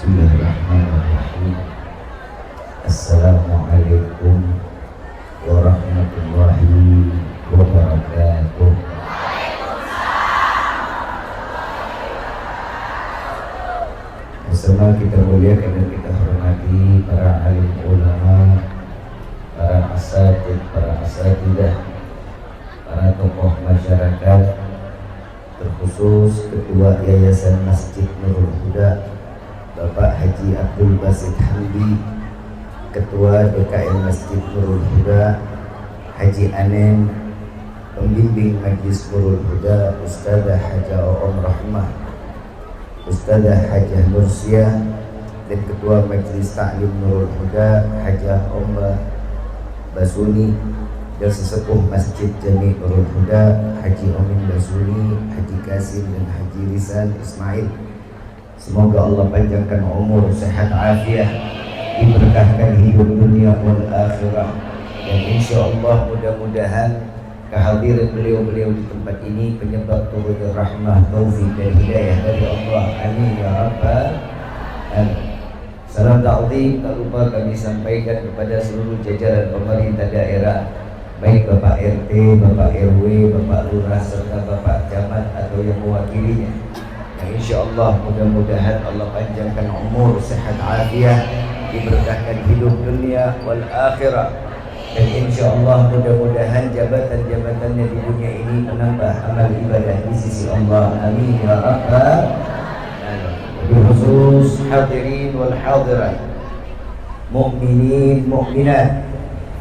Bismillahirrahmanirrahim. Assalamualaikum warahmatullahi wabarakatuh. Bersama kita muliakan dan kita hormati para alim ulama, para asatid, para asatidah, para tokoh masyarakat, terkhusus Ketua Yayasan Masjid Nurul Huda Bapak Haji Abdul Basit Hamdi, Ketua DKM Masjid Nurul Huda Haji Anen, Pembimbing Majlis Nurul Huda Ustadzah Hajah Om Rahmah, Ustadzah Hajah Nursia, dan Ketua Majlis Ta'lim Nurul Huda Hajah Om Basuni, dan sesepuh Masjid Jami Nurul Huda Haji Omin Basuni, Haji Kasim, dan Haji Rizal Ismail. Semoga Allah panjangkan umur, sehat afiat, diberkahkan hidup dunia wal akhirah, dan insya Allah mudah-mudahan kehadiran beliau-beliau di tempat ini penyebab turunnya rahmah, taufik dan hidayah dari Allah. Amin ya rabbal alamin. Salam ta'zim tak lupa kami sampaikan kepada seluruh jajaran pemerintah daerah, baik Bapak RT, Bapak RW, Bapak Lurah, serta Bapak Camat atau yang mewakilinya. Insya Allah mudah-mudahan Allah panjangkan umur, sehat afiat, diberkahkan hidup dunia wal akhirah, dan insya Allah mudah-mudahan jabatan-jabatannya di dunia ini menambah amal ibadah di sisi Allah. Amin ya rabbal alamin. Khusus hadirin wal hadirat, mu'minin mu'minat,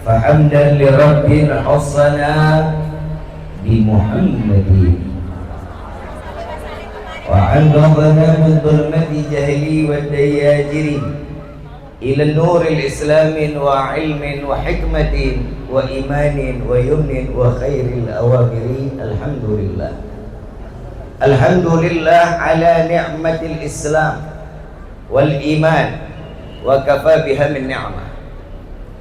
fahamdan li rabbil husna bi Muhammadin وعرضنا من ظلمة جهلي والدياجر إلى النور الإسلام وعلم وحكمة وإيمان ويمن وخير الأوامر. الحمد لله، الحمد لله على نعمة الإسلام والإيمان وكفى بها من نعمة.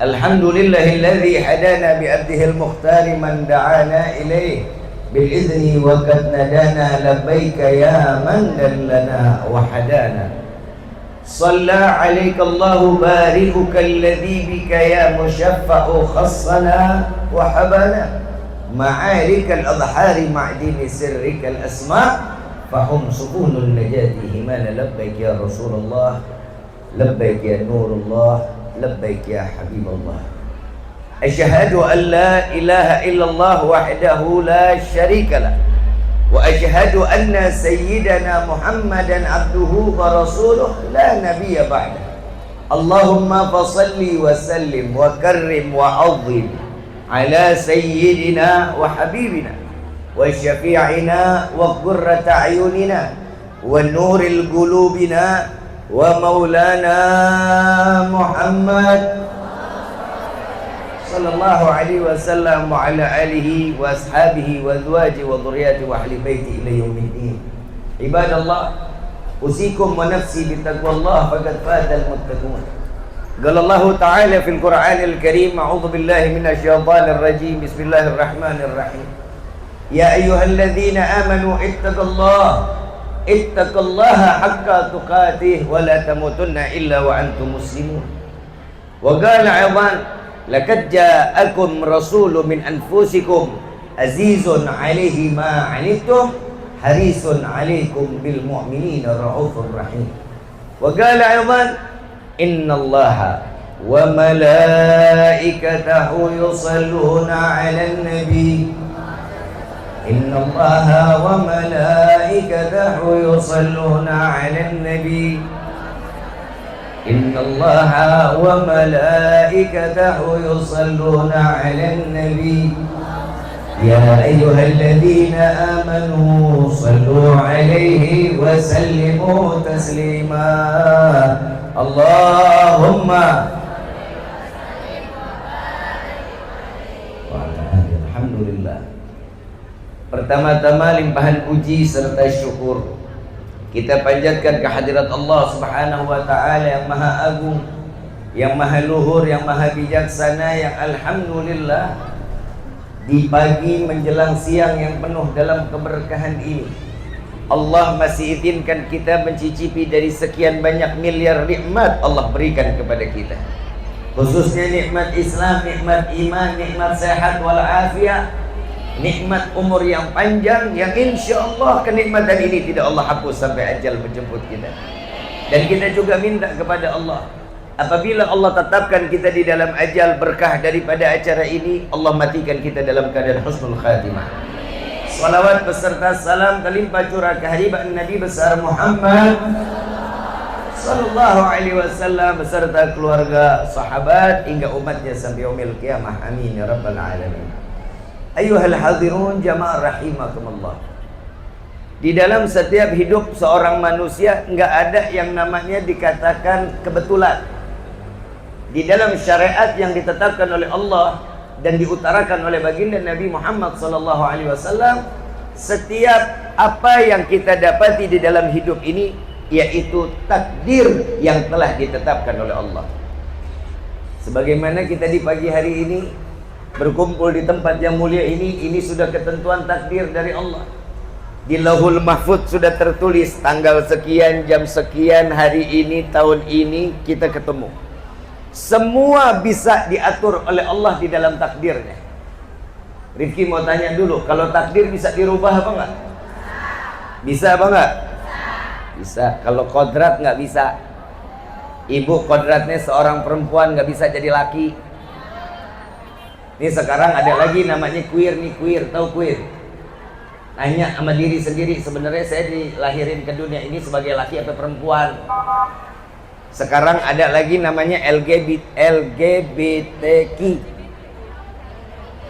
الحمد لله الذي هدانا بعبده المختار من دعانا إليه بالإذن وقد ندانا لبيك يا من دلنا وحدانا. صلى عليك الله بارئك الذي بك يا مشفع خصنا وحبنا. معارك الأظهار معدن سرك الأسماء فهم سكون النجاة همانا. لبيك يا رسول الله، لبيك يا نور الله، لبيك يا حبيب الله. أشهد أن لا إله إلا الله وحده لا شريك له، وأشهد أن سيدنا محمدا عبده ورسوله لا نبي بعده. اللهم فصل وسلم وكرم وعظم على سيدنا وحبيبنا وشفيعنا وقرة أعيننا ونور قلوبنا ومولانا محمد صلى الله عليه وسلم وعلى آله وأصحابه وأزواجه وذرياته وأهل بيته إلى يوم الدين. عباد الله، أوصيكم ونفسي بتقوى الله فقد فاز المتقون. قال الله تعالى في القرآن الكريم: أعوذ بالله من الشيطان الرجيم، بسم الله الرحمن الرحيم. يا أيها الذين آمنوا اتقوا الله حق تقاته ولا تموتن إلا وأنتم مسلمون. وقال أيضا: لقد جاءكم رسول من أنفسكم عزيز عليه ما عنتم حريص عليكم بالمؤمنين رؤوف رحيم. وقال أيضا: إن الله وملائكته يصلون على النبي إن الله وملائكته يصلون على النبي إن الله وملائكته يصلون على النبي يا أيها الذين آمنوا صلوا عليه وسلموا تسليما. اللهم Alhamdulillah. Pertama-tama limpahan puji serta syukur kita panjatkan kehadirat Allah Subhanahu wa Ta'ala yang Maha Agung, yang Maha Luhur, yang Maha Bijaksana, yang alhamdulillah di pagi menjelang siang yang penuh dalam keberkahan ini Allah masih izinkan kita mencicipi dari sekian banyak miliar nikmat Allah berikan kepada kita, khususnya nikmat Islam, nikmat iman, nikmat sehat walafiat, nikmat umur yang panjang, yang insya Allah kenikmatan ini tidak Allah hapus sampai ajal menjemput kita. Dan kita juga minta kepada Allah, apabila Allah tetapkan kita di dalam ajal berkah daripada acara ini, Allah matikan kita dalam keadaan husnul khatimah. Salawat beserta salam terlimpah curah kehadiran Nabi besar Muhammad sallallahu alaihi wasallam beserta keluarga, sahabat hingga umatnya sampai yaumil qiyamah. Amin ya rabbal alamin. Ayyuhal hadirun jamaah rahimakumullah. Di dalam setiap hidup seorang manusia enggak ada yang namanya dikatakan kebetulan. Di dalam syariat yang ditetapkan oleh Allah dan diutarakan oleh baginda Nabi Muhammad SAW, setiap apa yang kita dapati di dalam hidup ini yaitu takdir yang telah ditetapkan oleh Allah. Sebagaimana kita di pagi hari ini berkumpul di tempat yang mulia ini sudah ketentuan takdir dari Allah. Di Lauhul Mahfuz sudah tertulis tanggal sekian, jam sekian, hari ini, tahun ini kita ketemu. Semua bisa diatur oleh Allah di dalam takdirnya. Rifki mau tanya dulu, kalau takdir bisa dirubah apa enggak? Bisa apa enggak? Bisa. Kalau kodrat nggak bisa. Ibu kodratnya seorang perempuan nggak bisa jadi laki. Ini sekarang ada lagi namanya queer nih, queer, tahu queer? Nanya sama diri sendiri, sebenarnya saya dilahirin ke dunia ini sebagai laki atau perempuan. Sekarang ada lagi namanya LGBTQ.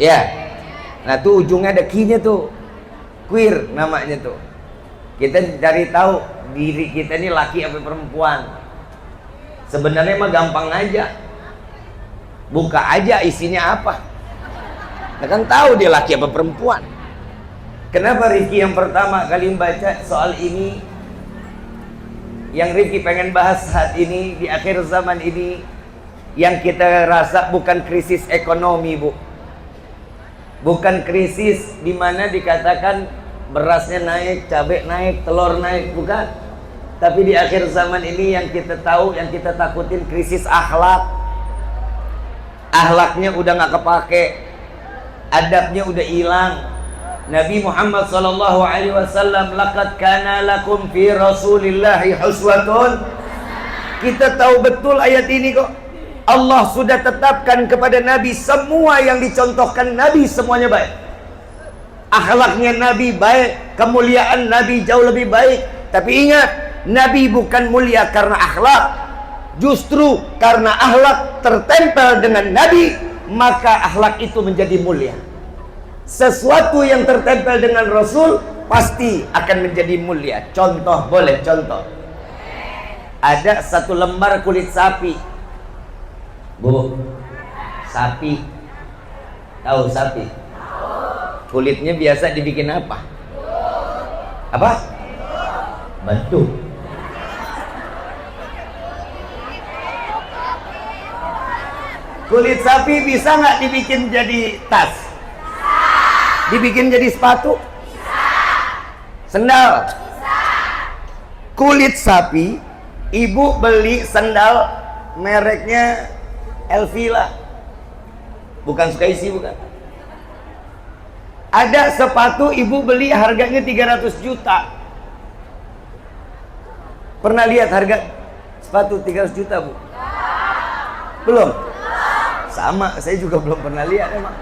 Ya. Nah tuh ujungnya ada Q-nya tuh. Queer namanya tuh. Kita cari tahu diri kita ini laki atau perempuan. Sebenarnya mah gampang aja. Buka aja isinya apa. Nah kan tahu dia laki apa perempuan. Kenapa Rifki yang pertama kali membaca soal ini, yang Rifki pengen bahas saat ini di akhir zaman ini, yang kita rasa bukan krisis ekonomi, Bu. Bukan krisis di mana dikatakan berasnya naik, cabai naik, telur naik, bukan. Tapi di akhir zaman ini yang kita tahu, yang kita takutin krisis akhlak. Akhlaknya udah nggak kepake, adabnya udah hilang. Nabi Muhammad sallallahu alaihi wasallam, laqad kana lakum fi Rasulillahi huswatun. Kita tahu betul ayat ini kok. Allah sudah tetapkan kepada Nabi semua yang dicontohkan Nabi semuanya baik. Akhlaknya Nabi baik, kemuliaan Nabi jauh lebih baik. Tapi ingat, Nabi bukan mulia karena akhlak. Justru karena akhlak tertempel dengan Nabi, maka akhlak itu menjadi mulia. Sesuatu yang tertempel dengan Rasul pasti akan menjadi mulia. Contoh, boleh contoh. Ada satu lembar kulit sapi. Bu, sapi. Tahu sapi? Kulitnya biasa dibikin apa? Apa? Batu. Kulit sapi bisa nggak dibikin jadi tas? Dibikin jadi sepatu? Sendal? Kulit sapi, ibu beli sendal mereknya Elvila, bukan Sukaisi, bukan. Ada sepatu ibu beli harganya 300 juta. Pernah lihat harga sepatu 300 juta, Bu? Belum? Sama, saya juga belum pernah lihat emang.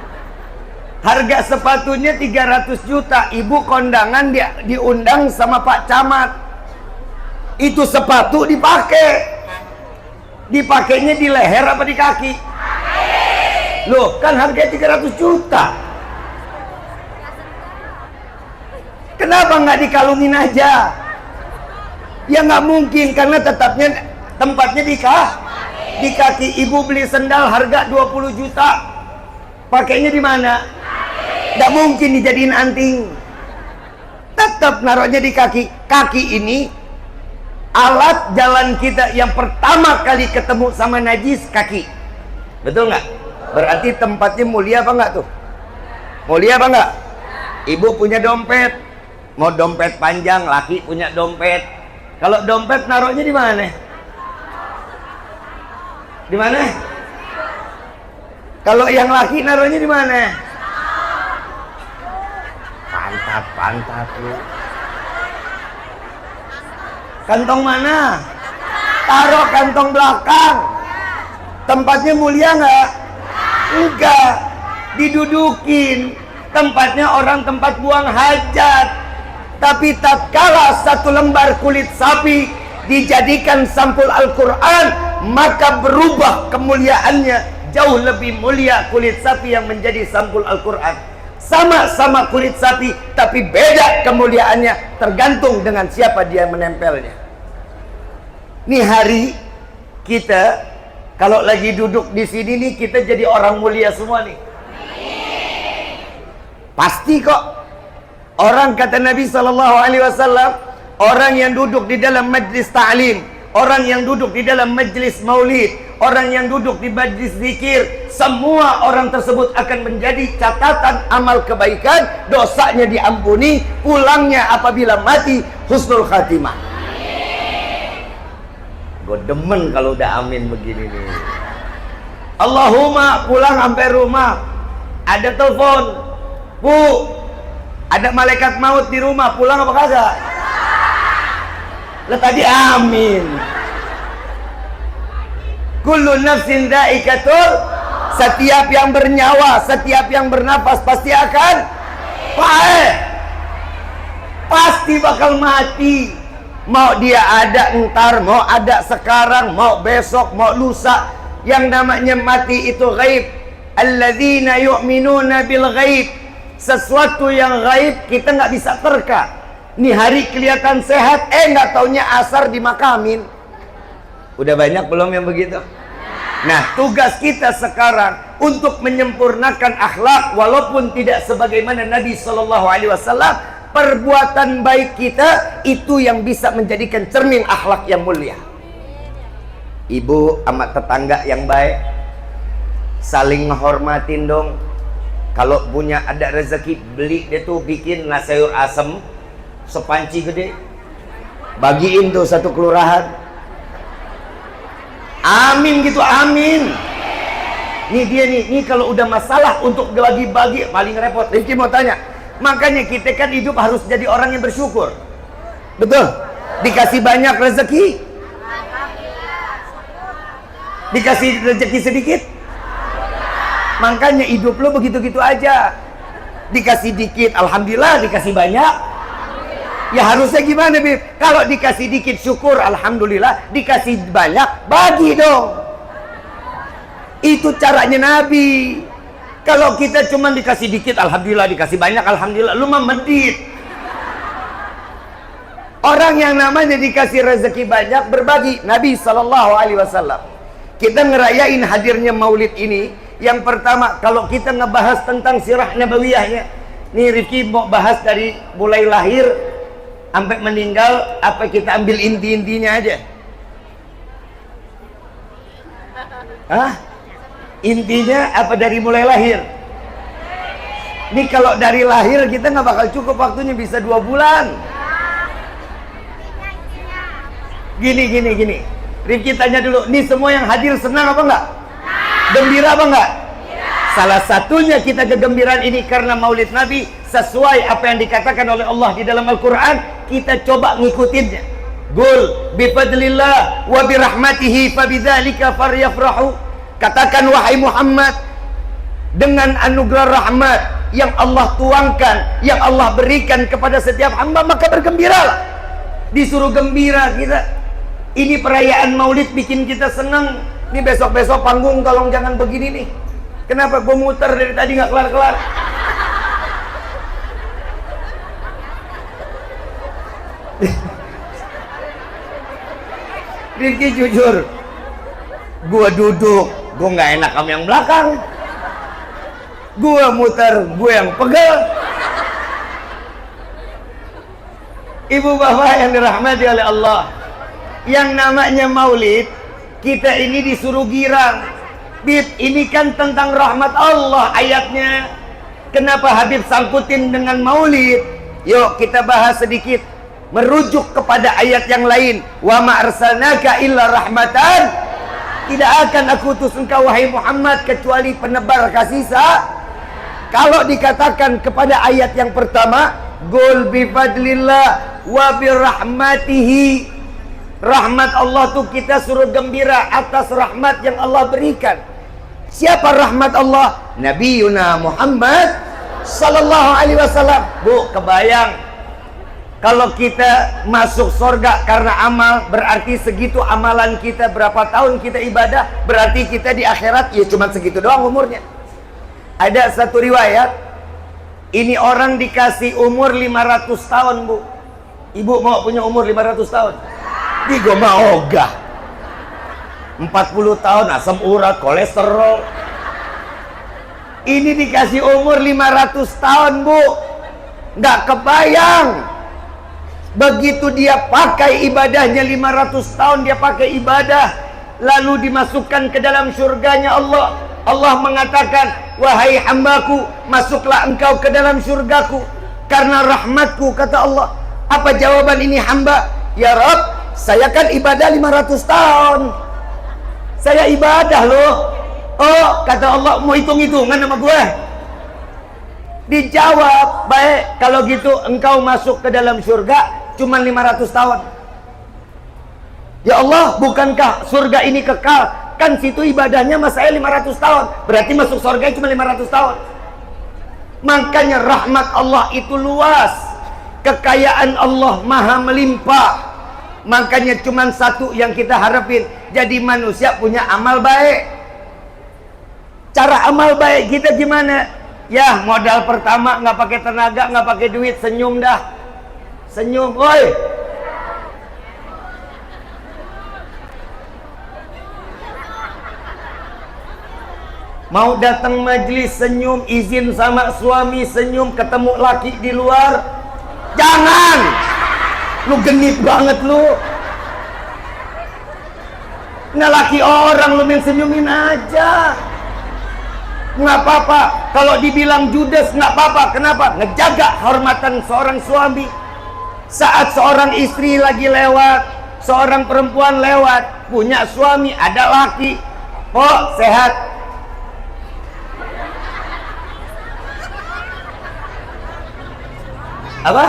Harga sepatunya 300 juta. Ibu kondangan diundang sama Pak Camat. Itu sepatu dipakai. Dipakainya di leher apa di kaki? Loh, kan harganya 300 juta. Kenapa nggak dikalungin aja? Ya nggak mungkin, karena tetapnya tempatnya di kaki. Ibu beli sendal harga 20 juta. Pakainya di mana? Nggak mungkin dijadiin anting. Tetap naruhnya di kaki. Kaki ini alat jalan kita yang pertama kali ketemu sama najis, kaki. Betul nggak? Berarti tempatnya mulia apa nggak tuh? Mulia apa nggak? Ibu punya dompet, Mau dompet panjang, laki punya dompet. Kalau dompet naruhnya di mana? Di mana? Kalau yang laki naruhnya di mana? Pantat lu. Kantong mana? Taruh kantong belakang. Tempatnya mulia nggak? Enggak. Didudukin. Tempatnya orang tempat buang hajat. Tapi tatkala satu lembar kulit sapi dijadikan sampul Al-Quran, maka berubah kemuliaannya. Jauh lebih mulia kulit sapi yang menjadi sampul Al-Quran. Sama-sama kulit sapi, tapi beda kemuliaannya, tergantung dengan siapa dia menempelnya. Nih hari kita kalau lagi duduk di sini nih, kita jadi orang mulia semua nih. Pasti kok. Orang kata Nabi SAW, orang yang duduk di dalam majlis ta'lim, orang yang duduk di dalam majlis maulid, orang yang duduk di majlis zikir, semua orang tersebut akan menjadi catatan amal kebaikan, dosanya diampuni, pulangnya apabila mati husnul khatimah. Gue demen kalau udah amin begini nih. Allahumma pulang sampai rumah, ada telepon, Bu, ada malaikat maut di rumah, pulang apa kagak? Lah tadi amin. Kullu nafsin dha'iqatul, setiap yang bernyawa, setiap yang bernafas pasti akan pasti bakal mati. Mau dia ada entar, mau ada sekarang, mau besok, mau lusa. Yang namanya mati itu ghaib. Alladzina yu'minuna bil ghaib. Sesuatu yang gaib kita nggak bisa terka. Nih hari kelihatan sehat, nggak taunya asar dimakamin. Udah banyak belum yang begitu? Nah, tugas kita sekarang untuk menyempurnakan akhlak, walaupun tidak sebagaimana Nabi SAW. Perbuatan baik kita itu yang bisa menjadikan cermin akhlak yang mulia. Ibu sama tetangga yang baik, saling menghormatin dong. Kalau punya ada rezeki, beli dia tuh bikin nasi sayur asem sepanci gede, bagiin tuh satu kelurahan. Amin gitu, amin. Nih dia nih kalau udah masalah untuk bagi-bagi paling repot. Rifki mau tanya, makanya kita kan hidup harus jadi orang yang bersyukur. Betul? Dikasih banyak rezeki, dikasih rezeki sedikit, makanya hidup lo begitu-gitu aja. Dikasih dikit alhamdulillah, dikasih banyak ya harusnya gimana, Bib? Kalau dikasih dikit syukur alhamdulillah, dikasih banyak bagi dong. Itu caranya Nabi. Kalau kita cuma dikasih dikit alhamdulillah, dikasih banyak alhamdulillah, lu mah medit. Orang yang namanya dikasih rezeki banyak berbagi. Nabi SAW. Kita ngerayain hadirnya maulid ini. Yang pertama, kalau kita ngebahas tentang sirah nabawiyahnya, nih Rifki mau bahas dari mulai lahir sampai meninggal, apa kita ambil inti-intinya aja? Hah? Intinya apa dari mulai lahir? Nih kalau dari lahir kita nggak bakal cukup waktunya, bisa 2 bulan. Gini. Rifki tanya dulu, nih semua yang hadir senang apa enggak? Gembira apa enggak? Salah satunya kita kegembiraan ini karena maulid Nabi sesuai apa yang dikatakan oleh Allah di dalam Al-Quran. Kita coba ngikutinnya. Qul bifadlillah wa birahmatihi fabidzalika faryafrahu. Katakan wahai Muhammad, dengan anugerah rahmat yang Allah tuangkan, yang Allah berikan kepada setiap hamba, maka bergembiralah. Disuruh gembira kita. Ini perayaan maulid bikin kita senang. Ini besok-besok panggung tolong jangan begini nih. Kenapa gue muter dari tadi nggak kelar-kelar? Rifki jujur, gue duduk, gue nggak enak sama yang belakang. Gue muter, gue yang pegel. Ibu bapak yang dirahmati oleh Allah, yang namanya maulid, kita ini disuruh girang. Bib, ini kan tentang rahmat Allah ayatnya. Kenapa Habib sangkutin dengan maulid? Yuk kita bahas sedikit, merujuk kepada ayat yang lain. Wa ma arsalnaka illa rahmatan. Tidak akan aku utus engkau wahai Muhammad kecuali penebar kasih sayang. Kalau dikatakan kepada ayat yang pertama, qul bi fadlillah wa bi rahmatihi. Rahmat Allah tuh kita suruh gembira atas rahmat yang Allah berikan. Siapa rahmat Allah? Nabi Yuna Muhammad sallallahu alaihi wasallam. Bu, kebayang kalau kita masuk surga karena amal, berarti segitu amalan kita, berapa tahun kita ibadah, berarti kita di akhirat ya cuma segitu doang umurnya. Ada satu riwayat, ini orang dikasih umur 500 tahun, Bu. Ibu mau punya umur 500 tahun? Digo mau ogah. 40 tahun asam urat, kolesterol. Ini dikasih umur 500 tahun, Bu. Nggak kebayang. Begitu dia pakai ibadahnya 500 tahun dia pakai ibadah, lalu dimasukkan ke dalam surganya Allah. Allah mengatakan, wahai hambaku, masuklah engkau ke dalam surgaku karena rahmatku, kata Allah. Apa jawaban ini hamba? Ya Rabb, saya kan ibadah 500 tahun. Saya ibadah loh. Oh, kata Allah, mau hitung-hitungan sama gue? Dijawab, baik, kalau gitu engkau masuk ke dalam surga cuma 500 tahun. Ya Allah, bukankah surga ini kekal? Kan situ ibadahnya mas saya 500 tahun. Berarti masuk surga cuma 500 tahun. Makanya rahmat Allah itu luas. Kekayaan Allah maha melimpah. Makanya cuma satu yang kita harapin, jadi manusia punya amal baik. Cara amal baik kita gimana? Ya, modal pertama nggak pakai tenaga, nggak pakai duit, senyum dah. Senyum, woi. Mau datang majelis senyum, izin sama suami senyum, ketemu laki di luar, jangan. Lu genit banget lu. Nah, laki orang lu main senyumin aja. Nggak apa-apa. Kalau dibilang judes nggak apa-apa. Kenapa? Ngejaga hormatan seorang suami. Saat seorang istri lagi lewat, seorang perempuan lewat, punya suami, ada laki, oh sehat. Apa?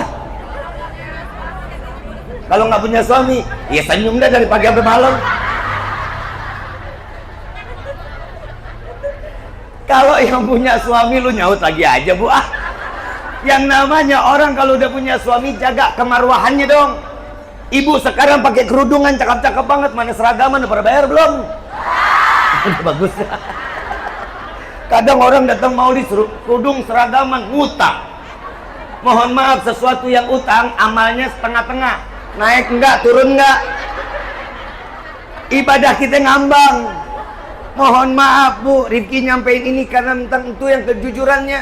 Kalau nggak punya suami, ya senyum dah dari pagi sampai malam. Kalau yang punya suami, lu nyaut lagi aja, Bu. Yang namanya orang kalau udah punya suami, jaga kemarwahannya dong. Ibu sekarang pakai kerudungan, cakep-cakep banget. Mana seragaman, udah pada bayar belum? Bagus. Kadang orang datang mau disuruh kerudung seragaman, ngutang. Mohon maaf, sesuatu yang utang, amalnya setengah-tengah. Naik enggak, turun enggak. Ibadah kita ngambang. Mohon maaf, Bu, Rifki nyampein ini karena tentang itu yang kejujurannya.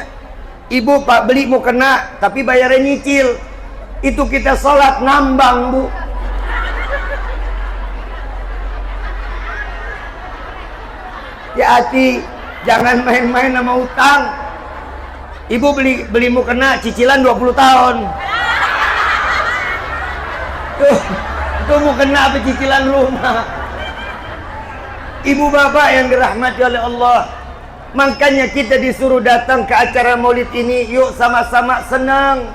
Ibu, Pak, beli mau kena, tapi bayarnya nyicil. Itu kita sholat ngambang, Bu. Ya hati, jangan main-main sama utang. Ibu beli mau kena, cicilan 20 tahun. Tuh mau kena apa cicilan rumah. Ibu bapak yang dirahmati oleh Allah, makanya kita disuruh datang ke acara maulid ini. Yuk sama-sama senang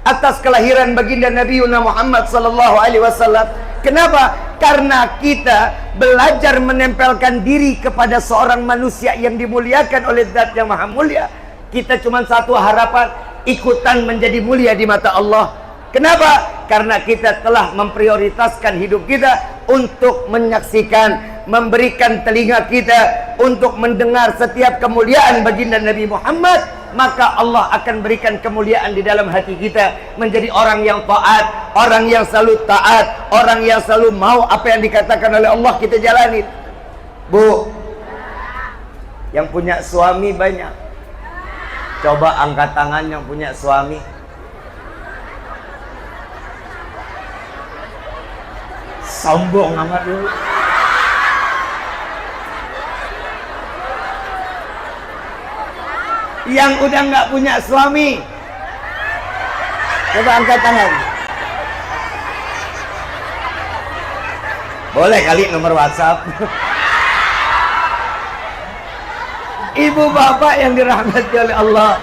atas kelahiran baginda Nabi Muhammad sallallahu alaihi wasallam. Kenapa? Karena kita belajar menempelkan diri kepada seorang manusia yang dimuliakan oleh Zat yang Maha Mulia. Kita cuma satu harapan, ikutan menjadi mulia di mata Allah. Kenapa? Karena kita telah memprioritaskan hidup kita untuk menyaksikan, memberikan telinga kita untuk mendengar setiap kemuliaan baginda Nabi Muhammad. Maka Allah akan berikan kemuliaan di dalam hati kita, menjadi orang yang taat, orang yang selalu taat, orang yang selalu mau apa yang dikatakan oleh Allah kita jalani. Bu, yang punya suami banyak. Coba angkat tangan yang punya suami. Sombong amat lu. Yang udah nggak punya suami, Coba angkat tangan. Boleh kali nomor WhatsApp. Ibu bapak yang dirahmati oleh Allah.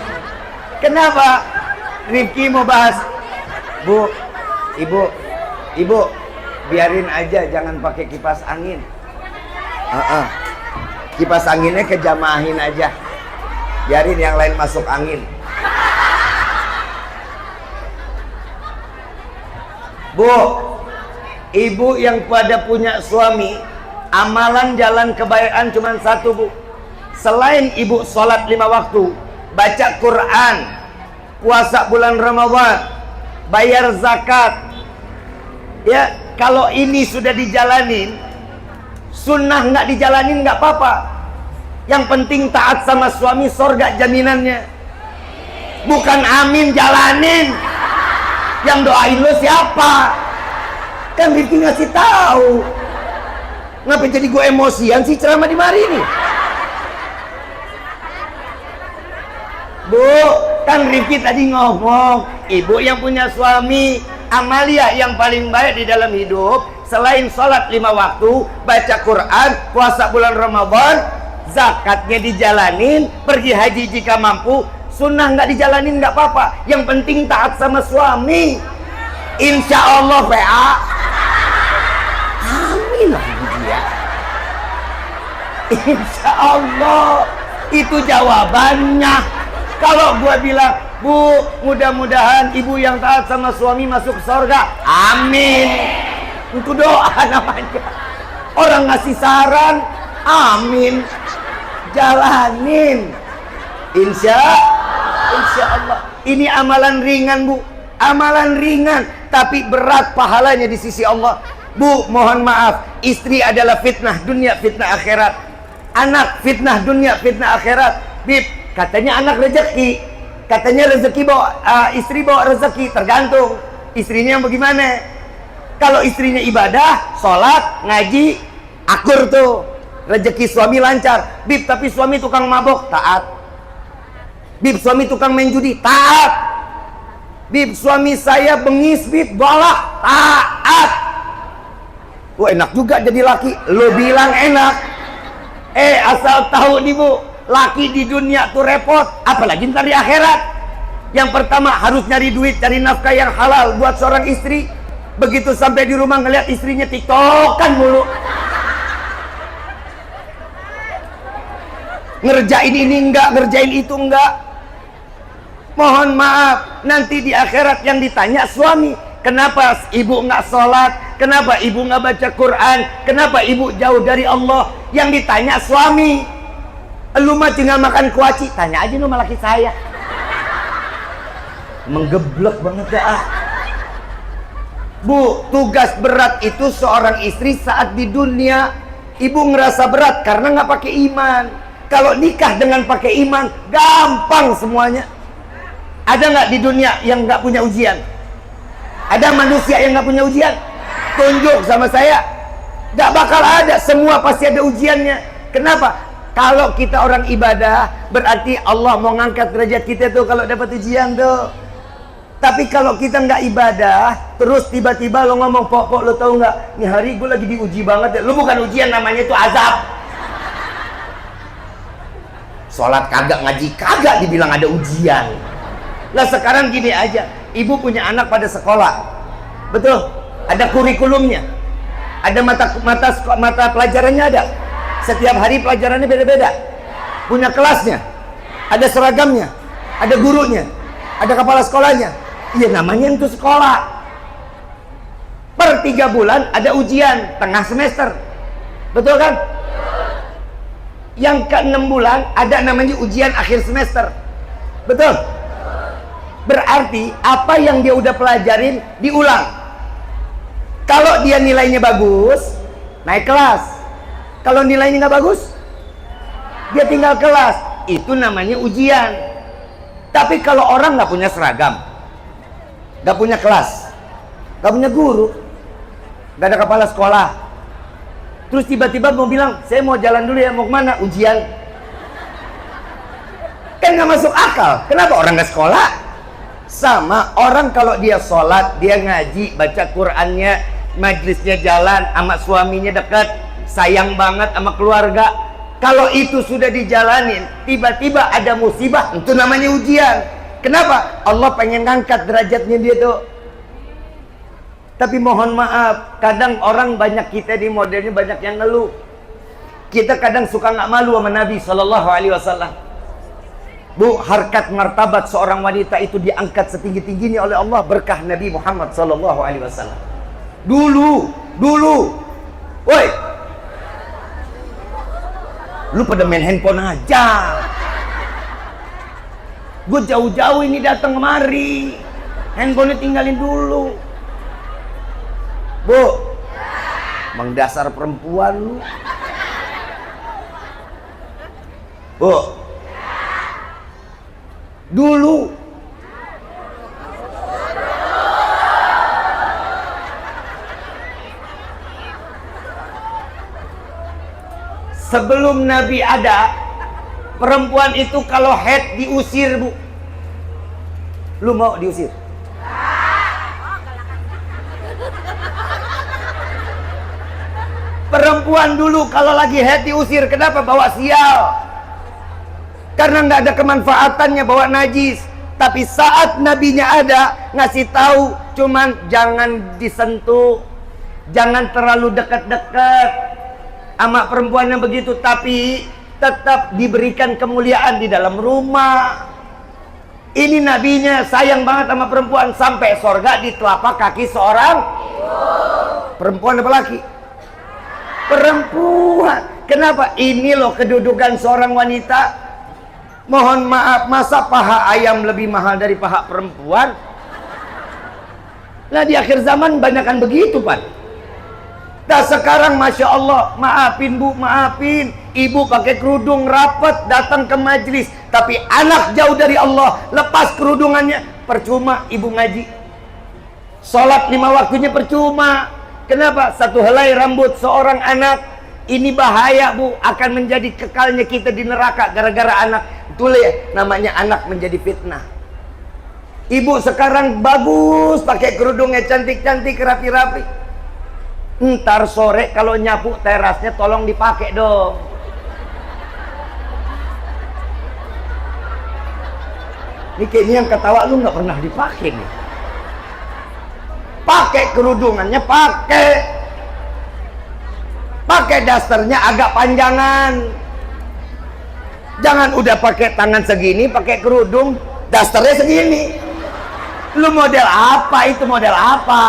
Kenapa Rifki mau bahas? Bu, ibu, biarin aja, jangan pakai kipas angin. Kipas anginnya kejamahin aja. Biarin yang lain masuk angin. Bu, ibu yang pada punya suami, amalan jalan kebaikan cuma satu, Bu. Selain ibu sholat 5 waktu, baca Quran, puasa bulan Ramadan, bayar zakat. Ya, kalau ini sudah dijalanin, sunnah nggak dijalanin nggak apa-apa. Yang penting taat sama suami, surga jaminannya. Bukan amin, jalanin. Yang doain lo siapa? Kan Rifki ngasih tahu. Ngapa jadi gue emosian sih ceramah di mari ini? Bu, kan Rifki tadi ngomong, ibu yang punya suami, amalia yang paling baik di dalam hidup selain sholat 5 waktu, baca Quran, puasa bulan Ramadan, zakatnya dijalanin, pergi haji jika mampu. Sunnah nggak dijalanin nggak apa-apa, yang penting taat sama suami. Insya Allah PA. Amin lah dia. Insya Allah itu jawabannya. Kalau gua bilang, Bu, mudah-mudahan ibu yang taat sama suami masuk surga. Amin. Itu doa namanya. Orang ngasih saran, amin. Jalanin. Insya Allah. Ini amalan ringan, Bu. Amalan ringan, tapi berat pahalanya di sisi Allah. Bu, mohon maaf, istri adalah fitnah dunia, fitnah akhirat. Anak fitnah dunia, fitnah akhirat. Bib, katanya anak rezeki, katanya rezeki bawa istri bawa rezeki, tergantung istrinya yang bagaimana. Kalau istrinya ibadah, sholat, ngaji, akur tuh, rezeki suami lancar. Bib, tapi suami tukang mabok, taat. Bib, suami tukang main judi, taat. Bib, suami saya bengis, bib, balak, taat. Wah, enak juga jadi laki. Lo bilang enak. Asal tahu nih, Bu, laki di dunia tuh repot, apalagi ntar di akhirat. Yang pertama harus nyari duit, cari nafkah yang halal buat seorang istri. Begitu sampai di rumah ngeliat istrinya tiktokan mulu, ngerjain ini enggak, ngerjain itu enggak. Mohon maaf, nanti di akhirat yang ditanya suami, kenapa ibu nggak sholat, kenapa ibu nggak baca Quran, kenapa ibu jauh dari Allah. Yang ditanya suami. Lu mah tinggal makan kuaci, tanya aja lu sama laki saya. Menggeblek banget ya. Bu, tugas berat itu seorang istri saat di dunia. Ibu ngerasa berat karena nggak pakai iman. Kalau nikah dengan pakai iman, gampang semuanya. Ada nggak di dunia yang nggak punya ujian? Ada manusia yang nggak punya ujian? Tunjuk sama saya. Nggak bakal ada, semua pasti ada ujiannya. Kenapa? Kalau kita orang ibadah, berarti Allah mau ngangkat derajat kita tuh kalau dapat ujian tuh. Tapi kalau kita nggak ibadah, terus tiba-tiba lo ngomong, pok, lo tau nggak? Nih hari gue lagi diuji banget ya. Lo bukan ujian, namanya itu azab. Sholat kagak, ngaji kagak, dibilang ada ujian. Lah sekarang gini aja, ibu punya anak pada sekolah, betul? Ada kurikulumnya, ada mata pelajarannya ada. Setiap hari pelajarannya beda-beda. Punya kelasnya, ada seragamnya, ada gurunya, ada kepala sekolahnya. Iya, namanya itu sekolah. Per 3 bulan ada ujian tengah semester, betul kan? Yang ke-6 bulan ada namanya ujian akhir semester, betul? Berarti apa yang dia udah pelajarin diulang. Kalau dia nilainya bagus, naik kelas. Kalau nilainya nggak bagus, dia tinggal kelas. Itu namanya ujian. Tapi kalau orang nggak punya seragam, nggak punya kelas, nggak punya guru, nggak ada kepala sekolah, terus tiba-tiba mau bilang, saya mau jalan dulu ya, mau kemana? Ujian. Kan nggak masuk akal. Kenapa orang nggak sekolah? Sama orang kalau dia sholat, dia ngaji, baca Qur'annya, majlisnya jalan, sama suaminya dekat, sayang banget sama keluarga. Kalau itu sudah dijalanin, tiba-tiba ada musibah, itu namanya ujian. Kenapa? Allah pengen ngangkat derajatnya dia tuh. Tapi mohon maaf, kadang orang banyak kita di modelnya banyak yang ngeluh. Kita kadang suka nggak malu sama Nabi Shallallahu Alaihi Wasallam. Bu, harkat martabat seorang wanita itu diangkat setinggi-tingginya oleh Allah berkah Nabi Muhammad Sallallahu Alaihi Wasallam. Dulu, woi, lu pada main handphone aja. Gue jauh-jauh ini datang kemari, handphonenya tinggalin dulu. Bu, emang dasar perempuan lu. Bu, dulu sebelum Nabi ada, perempuan itu kalau haid diusir, Bu. Lu mau diusir? Perempuan dulu kalau lagi haid diusir. Kenapa? Bawa sial. Karena nggak ada kemanfaatannya, bawa najis. Tapi saat nabinya ada, ngasih tahu cuman jangan disentuh, jangan terlalu dekat-dekat sama perempuan yang begitu, tapi tetap diberikan kemuliaan di dalam rumah. Ini nabinya sayang banget sama perempuan, sampai sorga di telapak kaki seorang perempuan apa laki? Perempuan. Kenapa? Ini loh kedudukan seorang wanita. Mohon maaf, masa paha ayam lebih mahal dari paha perempuan? Nah, di akhir zaman banyakkan begitu, Pak. Nah, sekarang Masya Allah, maafin Bu, maafin. Ibu pakai kerudung rapet datang ke majelis, tapi anak jauh dari Allah, lepas kerudungannya, percuma ibu ngaji. Sholat 5 waktunya percuma. Kenapa? Satu helai rambut seorang anak, ini bahaya Bu, akan menjadi kekalnya kita di neraka gara-gara anak. Itulah ya, namanya anak menjadi fitnah. Ibu sekarang bagus, pakai kerudungnya cantik-cantik, rapi-rapi. Ntar sore kalau nyapu terasnya tolong dipakai dong. Ini kayaknya yang ketawa lu nggak pernah dipakai nih. Pakai kerudungannya, pakai dasternya agak panjangan. Jangan udah pakai tangan segini, pakai kerudung, dasternya segini. Lu model apa itu, model apa?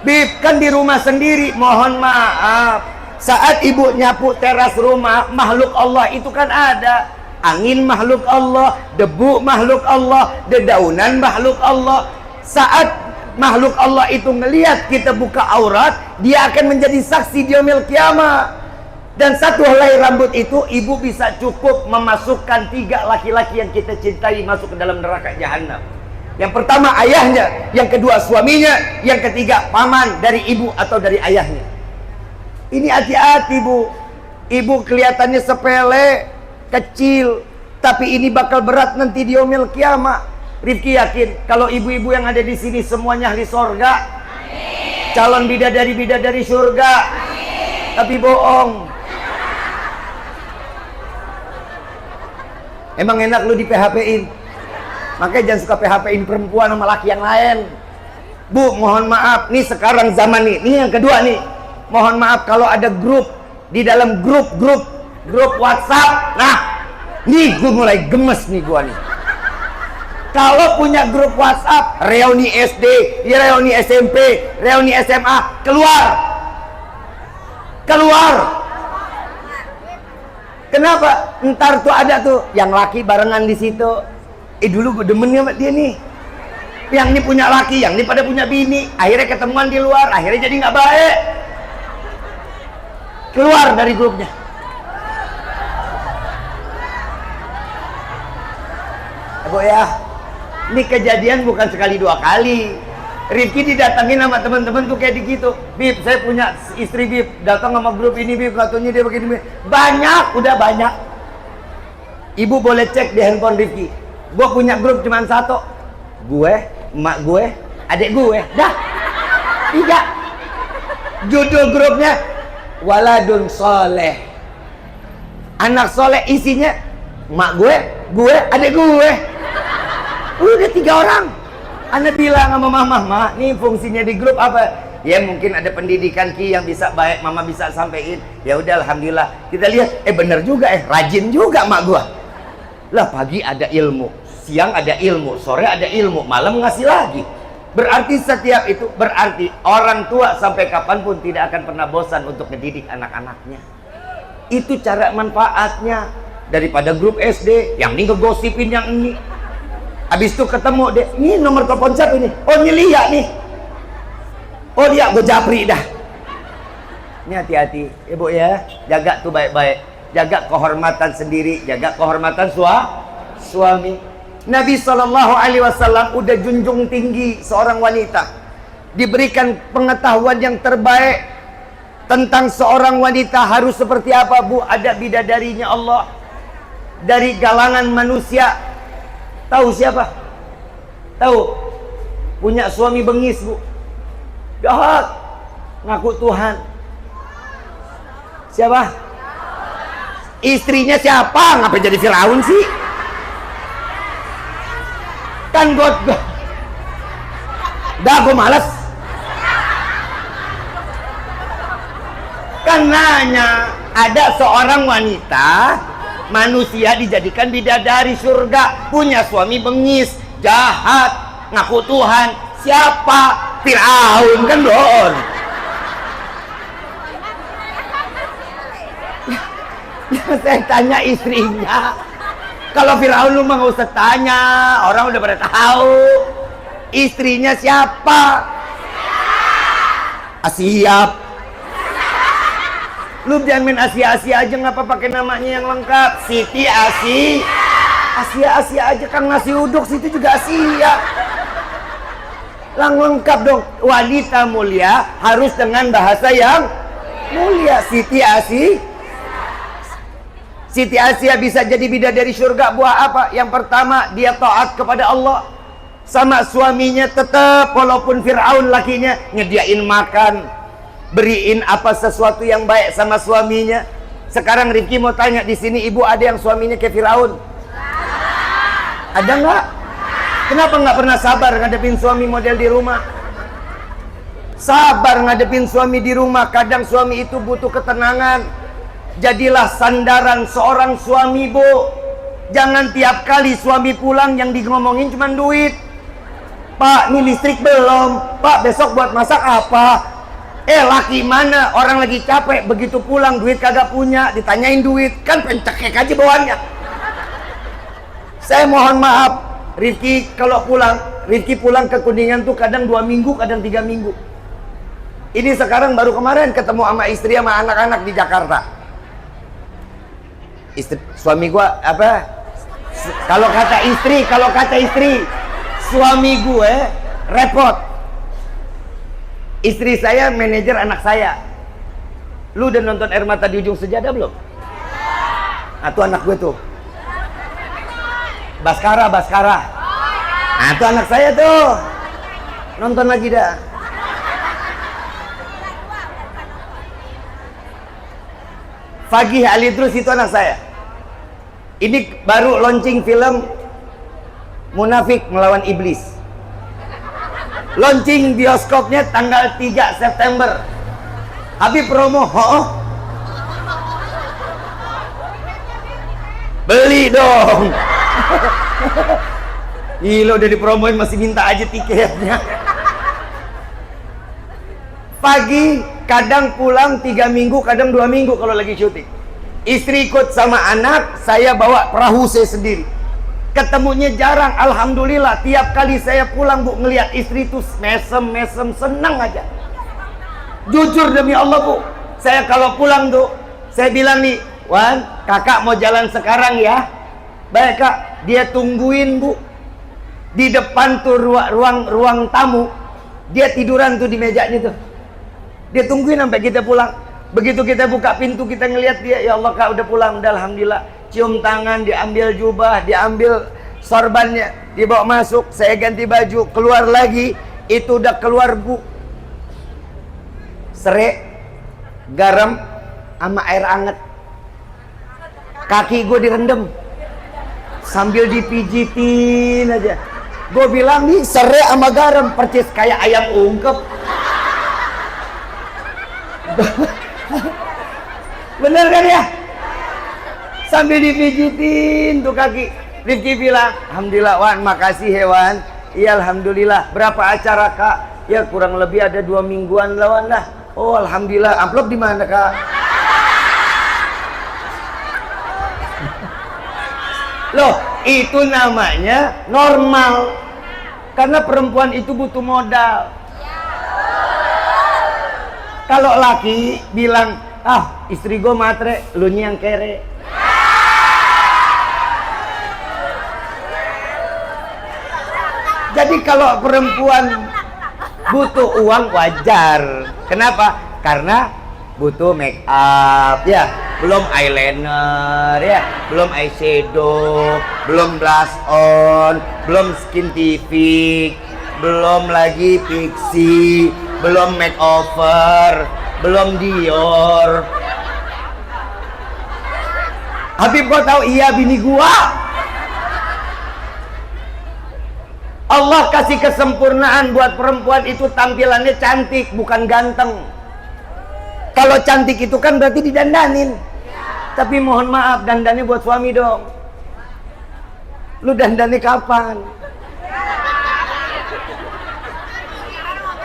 Bib, kan di rumah sendiri, mohon maaf. Saat ibu nyapu teras rumah, makhluk Allah itu kan ada. Angin makhluk Allah, debu makhluk Allah, dedaunan makhluk Allah. Saat makhluk Allah itu ngelihat kita buka aurat, dia akan menjadi saksi di yaumil kiamah. Dan satu helai rambut itu ibu bisa cukup memasukkan 3 laki-laki yang kita cintai masuk ke dalam neraka jahanam. Yang pertama ayahnya, yang kedua suaminya, yang ketiga paman dari ibu atau dari ayahnya. Ini hati-hati Bu. Ibu kelihatannya sepele, kecil, tapi ini bakal berat nanti di yaumil kiamah. Rifki yakin kalau ibu-ibu yang ada di sini semuanya ahli sorga, calon bidadari-bidadari surga. Tapi bohong. Emang enak lu di PHP-in. Makanya jangan suka PHP-in perempuan sama laki yang lain. Bu, mohon maaf, nih sekarang zaman nih. Ini yang kedua nih. Mohon maaf kalau ada grup, di dalam grup WhatsApp. Nah, nih gue mulai gemes nih gua nih. Kalau punya grup WhatsApp, reuni SD, reuni SMP, reuni SMA, keluar. Kenapa? Ntar tuh ada tuh yang laki barengan di situ. Dulu gue demen sama dia nih. Yang ini punya laki, yang ini pada punya bini. Akhirnya ketemuan di luar, akhirnya jadi nggak baik. Keluar dari grupnya. Bu ya, ini kejadian bukan sekali 2 kali. Rifki didatangin sama teman-teman tuh kayak gitu. Bib, saya punya istri Bib, datang sama grup ini Bib, katanya dia begini. Banyak, udah banyak. Ibu boleh cek di handphone Rifki. Gue punya grup cuma satu. Gue, emak gue, adik gue. Dah. 3. Judul grupnya Waladun Soleh. Anak soleh, isinya emak gue, adik gue. Udah 3 orang. Anda bilang sama mama, "Ma, nih fungsinya di grup apa?" Ya mungkin ada pendidikan Ki yang bisa baik, mama bisa sampein. Ya udah, alhamdulillah. Kita lihat, bener juga, rajin juga mak gua. Lah, pagi ada ilmu, siang ada ilmu, sore ada ilmu, malam ngasih lagi. Berarti setiap itu berarti orang tua sampai kapanpun tidak akan pernah bosan untuk mendidik anak-anaknya. Itu cara manfaatnya. Daripada grup SD yang ini ngegosipin yang ini. Habis itu ketemu deh, ini nomor telepon siapa ini? Oh, ini Lia nih. Oh, dia gue japri dah. Ini hati-hati, ibu ya, jaga tuh baik-baik. Jaga kehormatan sendiri, jaga kehormatan suami. Nabi SAW udah junjung tinggi seorang wanita, diberikan pengetahuan yang terbaik tentang seorang wanita harus seperti apa, Bu. Ada bidadarinya Allah dari galangan manusia. Tahu siapa? Tahu? Punya suami bengis, Bu. Jahat, ngaku Tuhan. Siapa? Istrinya siapa? Ngapa jadi Firaun sih? Kan gue dah, gue males. Kan nanya, ada seorang wanita manusia dijadikan bidadari surga, punya suami bengis, jahat, ngaku Tuhan. Siapa? Firaun, kan Don. Saya tanya istrinya. Kalau Firaun lu mah gak usah tanya, orang udah pada tahu. Istrinya siapa? Asia. Lu jangan main Asia aja, ngapa pakai namanya yang lengkap? Siti Asia aja, kan nasi uduk situ juga Asia. Lengkap dong. Wanita mulia harus dengan bahasa yang mulia. Siti Asia bisa jadi bidadari surga. Buah apa? Yang pertama, dia taat kepada Allah. Sama suaminya tetap, walaupun Firaun lakinya, nyediain makan, beriin apa sesuatu yang baik sama suaminya. Sekarang Rifki mau tanya, di sini ibu ada yang suaminya kayak Firaun? Ada nggak? Kenapa nggak pernah sabar ngadepin suami model di rumah? Sabar ngadepin suami di rumah. Kadang suami itu butuh ketenangan. Jadilah sandaran seorang suami, Bu. Jangan tiap kali suami pulang yang ngomongin cuma duit. Pak, ini listrik belum. Pak, besok buat masak apa? Laki mana? Orang lagi capek, begitu pulang duit kagak punya, ditanyain duit. Kan pencekek aja bawaannya. Saya mohon maaf, Rifki kalau Rifki pulang ke Kuningan tuh kadang 2 minggu, kadang 3 minggu. Ini sekarang baru kemarin ketemu sama istri sama anak-anak di Jakarta. Suami gua apa? Kalau kata istri, suami gue repot. Istri saya manajer anak saya. Lu udah nonton Air Mata di Ujung Sejadah belum? Nah, tuh anak gue tuh. Baskara. Nah, itu anak saya tuh. Nonton lagi dah. Fagih Ali Idrus itu anak saya. Ini baru launching film Munafik Melawan Iblis. Launching bioskopnya tanggal 3 September. Habis promo, beli dong. Gila, udah dipromoin masih minta aja tiketnya. Pagi kadang pulang 3 minggu, kadang 2 minggu kalau lagi syuting. Istri ikut sama anak, saya bawa perahu saya sendiri. Ketemunya jarang, alhamdulillah. Tiap kali saya pulang, Bu, ngelihat istri itu mesem, senang aja. Jujur demi Allah, Bu, saya kalau pulang tuh, saya bilang nih, Wan, kakak mau jalan sekarang ya. Baik kak, dia tungguin, Bu. Di depan tuh ruang tamu, dia tiduran tuh di mejanya tuh. Dia tungguin sampai kita pulang. Begitu kita buka pintu, kita ngelihat dia, ya Allah kak udah pulang, udah alhamdulillah. cium tangan, diambil jubah, diambil sorbannya, dibawa masuk, saya ganti baju, keluar lagi, itu udah keluar Bu. Serai, garam, sama air anget. Kaki gue direndam sambil dipijitin aja. Gue bilang nih serai sama garam percis kayak ayam ungkep. Bener kan ya? Sambil dipijitin tuh kaki. Rifki bilang, alhamdulillah Wan, makasih hewan. Iya alhamdulillah. Berapa acara Kak? Ya kurang lebih ada 2 mingguan lawan lah. Oh alhamdulillah. Amplop di mana Kak? Loh, itu namanya normal. Karena perempuan itu butuh modal. Kalau laki bilang, ah istri gue matre, lu yang kere. Jadi kalau perempuan butuh uang wajar. Kenapa? Karena butuh make up ya, belum eyeliner ya, belum eyeshadow, belum blush on, belum skin titik, belum lagi pixie, belum makeover, belum Dior. Habib gua tahu, iya bini gua. Allah kasih kesempurnaan buat perempuan itu tampilannya cantik, bukan ganteng. Kalau cantik itu kan berarti didandanin. Tapi mohon maaf, dandannya buat suami dong. Lu dandannya kapan?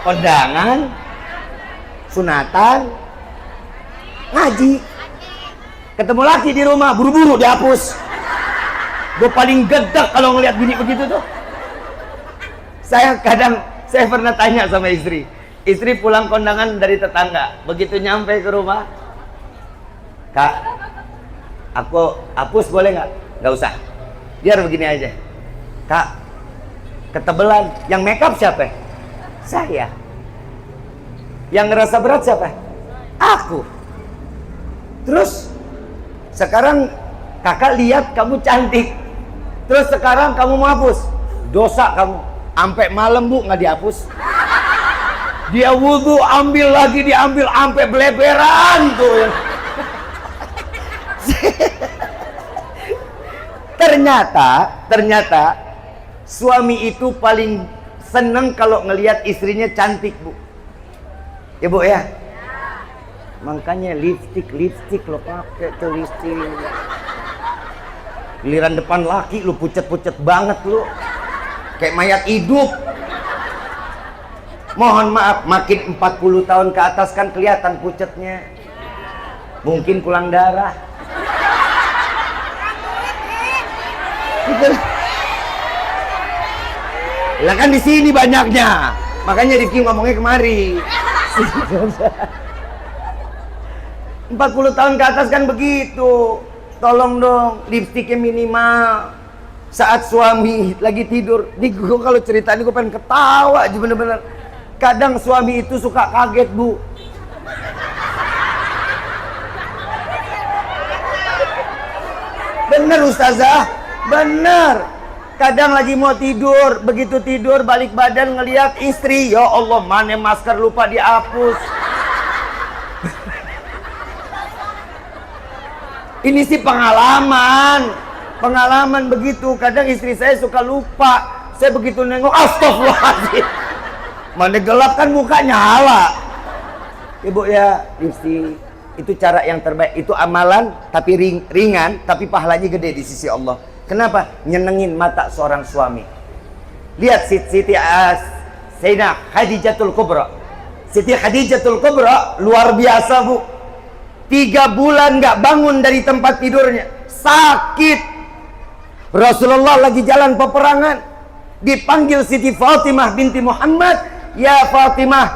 Kondangan, sunatan, ngaji. Ketemu laki di rumah, buru-buru dihapus. Gue paling gedek kalau ngeliat bini begitu tuh. Saya pernah tanya sama istri. Istri pulang kondangan dari tetangga. Begitu nyampe ke rumah, Kak, aku hapus boleh nggak? Nggak usah. Biar begini aja. Kak, ketebelan. Yang makeup siapa? Saya. Yang ngerasa berat siapa? Aku. Terus sekarang kakak lihat kamu cantik. Terus sekarang kamu mau hapus. Dosa kamu. Sampai malam Bu nggak dihapus. Dia wudhu, ambil lagi, diambil sampai beleberan tuh. Ternyata suami itu paling seneng kalau ngelihat istrinya cantik Bu. Ya Bu ya. Makanya lipstick lo pakai tuh lipstick. Giliran depan laki lu pucet-pucet banget lu. Kayak mayat hidup. Mohon maaf, makin 40 tahun ke atas kan kelihatan pucetnya. Mungkin kurang darah. Lah kan di sini banyaknya. Makanya Rifki ngomongnya kemari. 40 tahun ke atas kan begitu. Tolong dong, lipstiknya minimal. Saat suami lagi tidur, nih gue kalau cerita ini gue pengen ketawa aja bener-bener. Kadang suami itu suka kaget Bu. Bener Ustazah, bener. Kadang lagi mau tidur, begitu tidur balik badan ngelihat istri, ya Allah mana masker lupa dihapus. Ini sih pengalaman begitu. Kadang istri saya suka lupa. Saya begitu nengok, astagfirullahaladzim. Mana gelap kan muka nyala. Ibu ya, lipstick itu cara yang terbaik. Itu amalan tapi ringan, tapi pahalanya gede di sisi Allah. Kenapa? Nyenengin mata seorang suami. Lihat Siti Sayyidah Khadijatul Kubra. Siti Khadijatul Kubra luar biasa Bu. 3 bulan nggak bangun dari tempat tidurnya, sakit. Rasulullah lagi jalan peperangan, dipanggil Siti Fatimah binti Muhammad, ya Fatimah,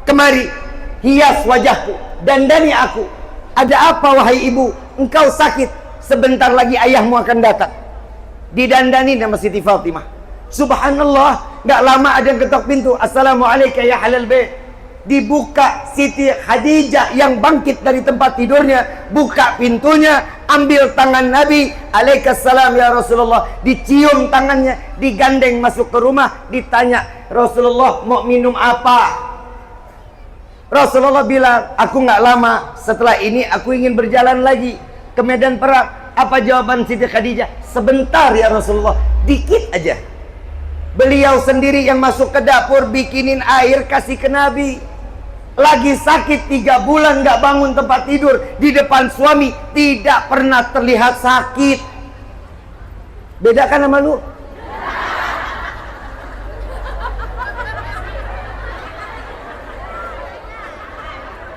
kemari, hias wajahku, dandani aku. Ada apa wahai ibu? Engkau sakit, sebentar lagi ayahmu akan datang. Didandani nama Siti Fatimah. Subhanallah, nggak lama ada yang ketok pintu. Assalamualaikum ya halal bait. Dibuka, Siti Khadijah yang bangkit dari tempat tidurnya, buka pintunya, ambil tangan Nabi, alaikassalam ya Rasulullah, dicium tangannya, digandeng masuk ke rumah, ditanya, Rasulullah mau minum apa? Rasulullah bilang, aku nggak lama setelah ini aku ingin berjalan lagi ke medan perang. Apa jawaban Siti Khadijah? Sebentar ya Rasulullah, dikit aja. Beliau sendiri yang masuk ke dapur, bikinin air, kasih ke Nabi. Lagi sakit 3 bulan gak bangun tempat tidur, di depan suami tidak pernah terlihat sakit. Beda kan sama lu?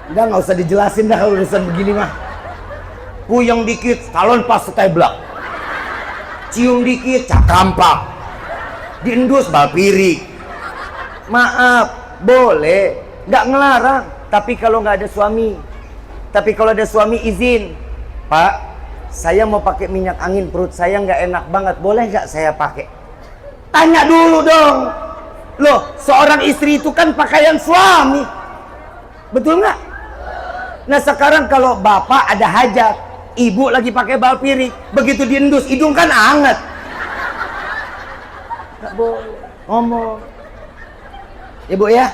Udah gak usah dijelasin dah kalau urusan begini mah. Puyeng dikit, talon pas seteblak. Cium dikit, cakampak. Diendus, balpirik. Maaf, boleh, nggak ngelarang. Tapi kalau nggak ada suami, tapi kalau ada suami izin, Pak, saya mau pakai minyak angin, perut saya nggak enak banget, boleh nggak saya pakai? Tanya dulu dong. Loh, seorang istri itu kan pakaian suami, betul nggak? Nah sekarang kalau bapak ada hajat, ibu lagi pakai balpirik, begitu diendus, hidung kan anget. Nggak boleh ngomong. Ya Bu ya.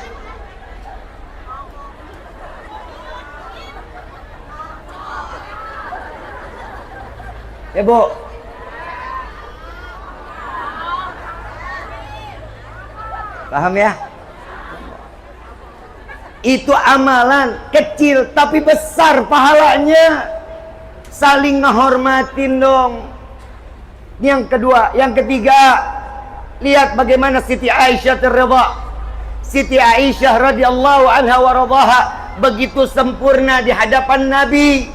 Ya Bu. Paham ya? Itu amalan kecil tapi besar pahalanya. Saling ngehormatin dong. Yang kedua, yang ketiga, lihat bagaimana Siti Aisyah terridha. Siti Aisyah radhiyallahu anha wa radhaha begitu sempurna di hadapan Nabi,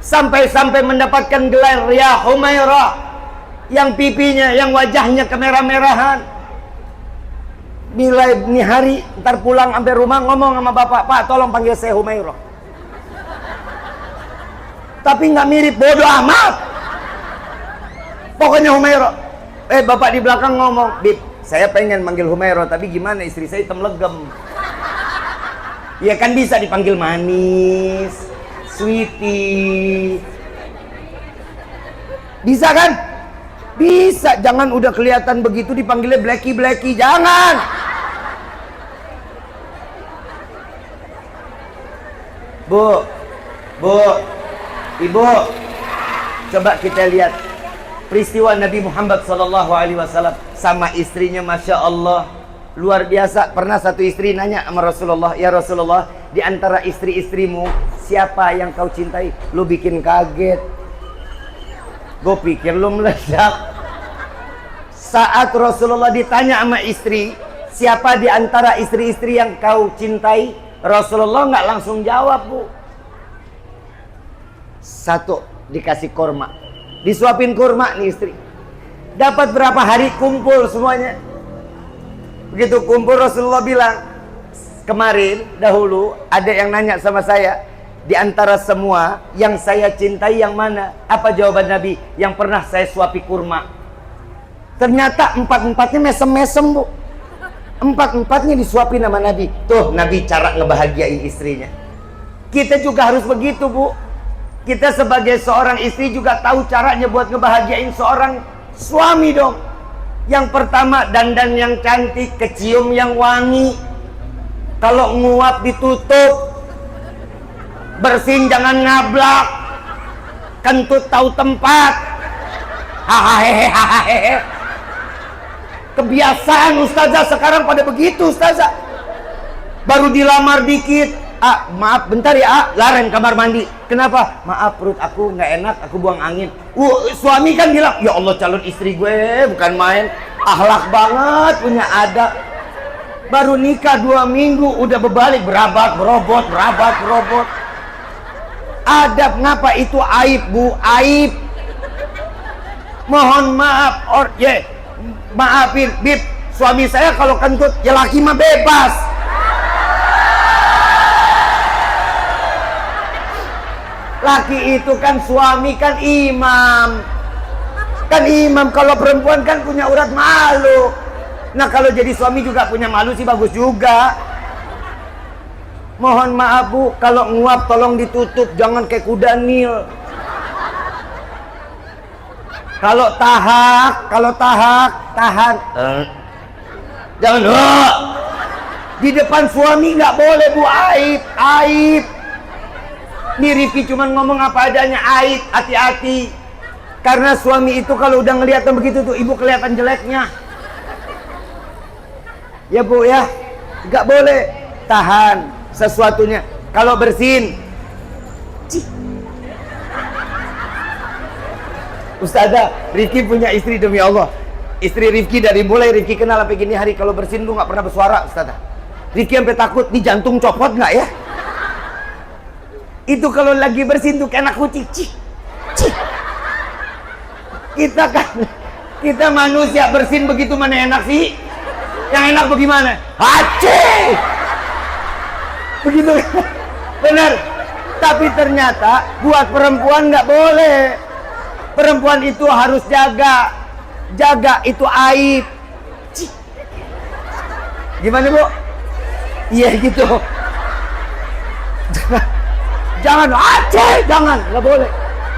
sampai-sampai mendapatkan gelar ya Humairah, yang pipinya, yang wajahnya kemerah-merahan. Bila ini hari ntar pulang sampai rumah ngomong sama bapak, Pak tolong panggil saya Humairah. Tapi nggak mirip, bodoh amat. Pokoknya Humairah. Bapak di belakang ngomong, Bib, saya pengen manggil Humairah, tapi gimana istri saya hitam legem. Ya kan bisa dipanggil manis, sweetie. Bisa kan? Bisa, jangan udah kelihatan begitu dipanggilnya Blacky, jangan. Bu, Ibu, coba kita lihat peristiwa Nabi Muhammad SAW sama istrinya, Masya Allah, luar biasa. Pernah satu istri nanya sama Rasulullah, ya Rasulullah, di antara istri-istrimu siapa yang kau cintai? Lu bikin kaget. Gue pikir lu meledak. Saat Rasulullah ditanya sama istri, siapa di antara istri-istri yang kau cintai? Rasulullah nggak langsung jawab, Bu. Satu, dikasih kurma, disuapin kurma nih istri. Dapat berapa hari kumpul semuanya. Begitu kumpul Rasulullah bilang, kemarin dahulu ada yang nanya sama saya, di antara semua yang saya cintai yang mana? Apa jawaban Nabi? Yang pernah saya suapi kurma. Ternyata 4-4-nya mesem-mesem, Bu. 4-4-nya disuapin sama Nabi. Tuh Nabi cara ngebahagiain istrinya. Kita juga harus begitu, Bu. Kita sebagai seorang istri juga tahu caranya buat ngebahagiain seorang suami dong. Yang pertama, dandan yang cantik, kecium yang wangi. Kalau nguap ditutup, bersin jangan ngablak, kentut tahu tempat. Hahaha. Kebiasaan ustazah sekarang pada begitu, ustazah. Baru dilamar dikit, maaf bentar ya, laren kamar mandi. Kenapa? Maaf perut aku nggak enak, aku buang angin. Suami kan bilang, ya Allah calon istri gue bukan main, akhlak banget, punya adab. Baru nikah 2 minggu udah berbalik, berabat berobot. Adab ngapa itu aib, Bu? Aib. Mohon maaf, maafin, Bib, suami saya kalau kentut ya laki mah bebas. Laki itu kan suami, kan imam. Kan imam, kalau perempuan kan punya urat malu. Nah kalau jadi suami juga punya malu sih bagus juga. Mohon maaf, Bu, kalau nguap tolong ditutup, jangan kayak kuda Nil. Kalau tahak, tahan. Jangan. Di depan suami nggak boleh, Bu. Aib. Nih Rifki cuman ngomong apa adanya, aib, hati-hati. Karena suami itu kalau udah ngeliatan begitu tuh, ibu kelihatan jeleknya. Ya Bu ya, nggak boleh. Tahan sesuatunya. Kalau bersin, Ustazah, Rifki punya istri demi Allah. Istri Rifki dari mulai Rifki kenal sampai gini hari, kalau bersin tuh nggak pernah bersuara, Ustazah. Rifki sampai takut, nih jantung copot nggak ya? Itu kalau lagi bersin tuh kayak anak kucing. Cik. Kita manusia bersin begitu mana enak sih? Yang enak bagaimana? Haci! Begitu. Benar. Tapi ternyata buat perempuan nggak boleh. Perempuan itu harus jaga itu aib. Cik. Gimana Bu? Iya gitu. Jangan, jangan, nggak boleh.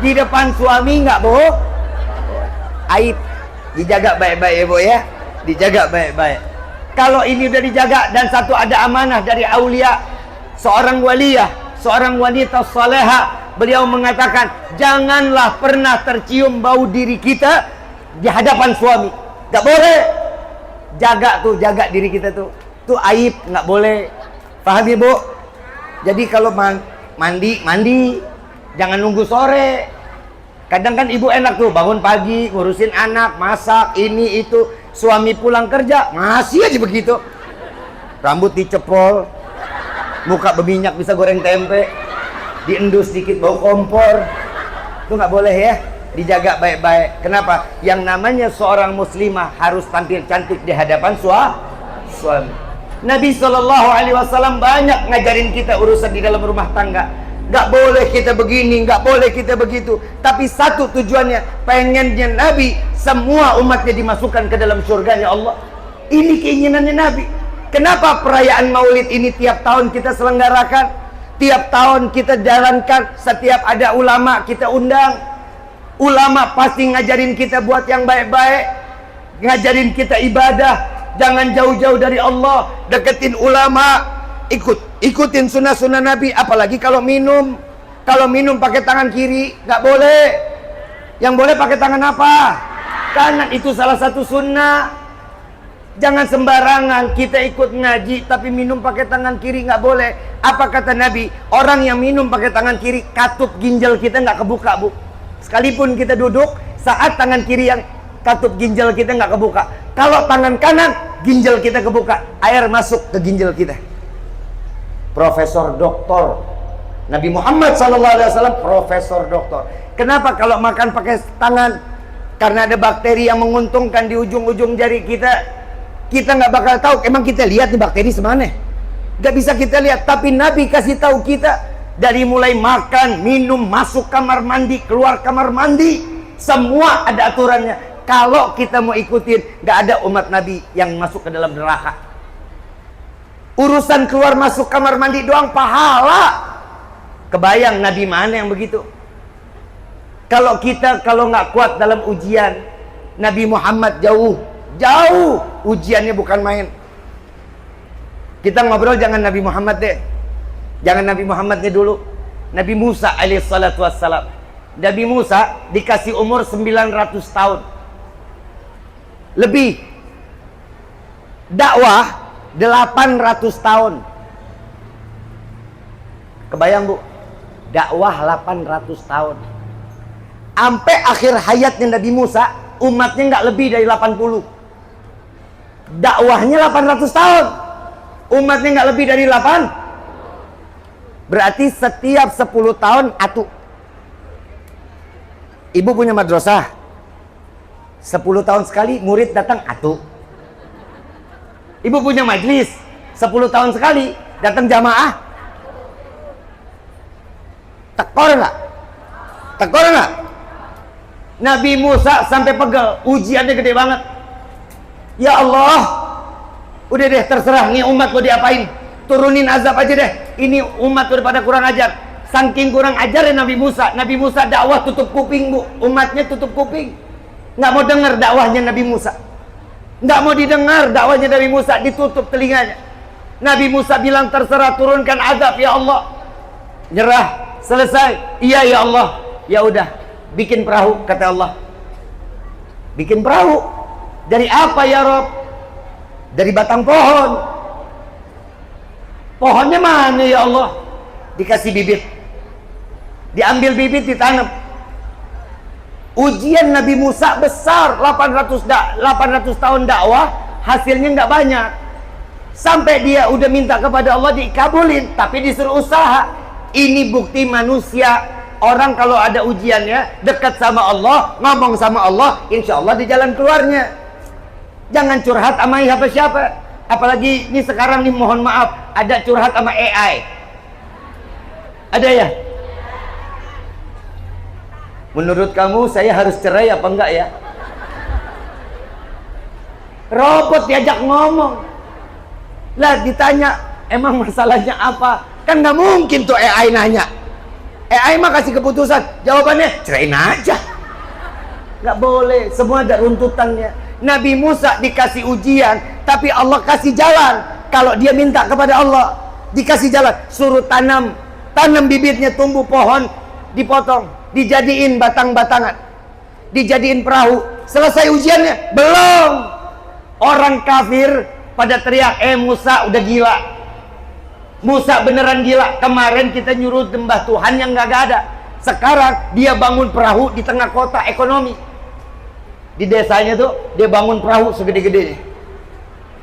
Di depan suami nggak Bu. Aib dijaga baik-baik ya Bu ya. Dijaga baik-baik. Kalau ini udah dijaga, dan satu ada amanah dari aulia, seorang waliyah, seorang wanita salehah, beliau mengatakan, janganlah pernah tercium bau diri kita di hadapan suami. Gak boleh. Jaga diri kita tuh. Tuh aib, nggak boleh. Paham ya Bu? Jadi kalau mandi, jangan nunggu sore. Kadang kan ibu enak tuh, bangun pagi, ngurusin anak, masak, ini itu. Suami pulang kerja, masih aja begitu. Rambut dicepol, muka berminyak, bisa goreng tempe, diendus sedikit bau kompor. Itu nggak boleh ya, dijaga baik-baik. Kenapa? Yang namanya seorang muslimah harus tampil cantik di hadapan suami. Nabi SAW banyak ngajarin kita urusan di dalam rumah tangga. Nggak boleh kita begini, nggak boleh kita begitu. Tapi satu tujuannya, pengennya Nabi semua umatnya dimasukkan ke dalam surganya Allah. Ini keinginannya Nabi. Kenapa perayaan Maulid ini tiap tahun kita selenggarakan? Tiap tahun kita jalankan. Setiap ada ulama kita undang. Ulama pasti ngajarin kita buat yang baik-baik, ngajarin kita ibadah. Jangan jauh-jauh dari Allah. Deketin ulama. Ikutin sunnah-sunnah Nabi. Apalagi kalau minum pakai tangan kiri nggak boleh. Yang boleh pakai tangan apa? Kanan. Itu salah satu sunnah. Jangan sembarangan kita ikut ngaji tapi minum pakai tangan kiri, nggak boleh. Apa kata Nabi? Orang yang minum pakai tangan kiri, katup ginjal kita nggak kebuka Bu. Sekalipun kita duduk, saat tangan kiri yang katup ginjal kita nggak kebuka. Kalau tangan kanan, ginjal kita kebuka, air masuk ke ginjal kita. Profesor Doktor Nabi Muhammad SAW, Profesor Doktor. Kenapa kalau makan pakai tangan? Karena ada bakteri yang menguntungkan di ujung-ujung jari kita. Kita nggak bakal tahu. Emang kita lihat nih bakteri semana? Nggak bisa kita lihat. Tapi Nabi kasih tahu kita dari mulai makan, minum, masuk kamar mandi, keluar kamar mandi, semua ada aturannya. Kalau kita mau ikutin, nggak ada umat Nabi yang masuk ke dalam neraka. Urusan keluar masuk kamar mandi doang pahala. Kebayang Nabi mana yang begitu? Kalau kita nggak kuat dalam ujian, Nabi Muhammad jauh ujiannya bukan main. Kita ngobrol jangan Nabi Muhammad deh. Jangan Nabi Muhammadnya dulu. Nabi Musa alaihissalatu wassalam. Nabi Musa dikasih umur 900 tahun. Lebih. Dakwah 800 tahun. Kebayang Bu? Dakwah 800 tahun. Sampai akhir hayatnya Nabi Musa, umatnya nggak lebih dari 80. Dakwahnya 800 tahun. Umatnya nggak lebih dari 8. Berarti setiap 10 tahun atu. Ibu punya madrasah. 10 tahun sekali murid datang atu. Ibu punya majlis, 10 tahun sekali datang jamaah. Tekor nggak? Nabi Musa sampai pegel, ujiannya gede banget. Ya Allah, udah deh terserah, nih umat mau diapain? Turunin azab aja deh. Ini umat daripada kurang ajar. Saking kurang ajar ya Nabi Musa. Nabi Musa dakwah tutup kuping Bu, umatnya tutup kuping. Nggak mau dengar dakwahnya Nabi Musa. Nggak mau didengar dakwahnya Nabi Musa, ditutup telinganya. Nabi Musa bilang, terserah, turunkan azab ya Allah. Nyerah, selesai. Iya ya Allah. Ya udah, bikin perahu, kata Allah. Bikin perahu. Dari apa ya Rob? Dari batang pohon. Pohonnya mana ya Allah? Dikasih bibit. Diambil bibit, ditanam. Ujian Nabi Musa besar, 800 tahun dakwah, hasilnya nggak banyak. Sampai dia udah minta kepada Allah dikabulin, tapi disuruh usaha. Ini bukti manusia. Orang kalau ada ujiannya, dekat sama Allah, ngomong sama Allah, insya Allah di jalan keluarnya. Jangan curhat sama siapa-siapa. Apalagi ini sekarang nih, mohon maaf, ada curhat sama AI. Ada ya? Menurut kamu saya harus cerai apa enggak ya? Robot diajak ngomong. Lah ditanya, emang masalahnya apa? Kan nggak mungkin tuh AI nanya. AI mah kasih keputusan, jawabannya cerain aja. Nggak boleh, semua ada runtutannya. Nabi Musa dikasih ujian, tapi Allah kasih jalan. Kalau dia minta kepada Allah, dikasih jalan. Suruh tanam bibitnya, tumbuh pohon, dipotong, dijadiin batang-batangan, dijadiin perahu. Selesai ujiannya? Belum. Orang kafir pada teriak, Musa udah gila. Musa beneran gila. Kemarin kita nyuruh sembah Tuhan yang gak ada. Sekarang dia bangun perahu di tengah kota ekonomi. Di desanya tuh dia bangun perahu segede-gedenya.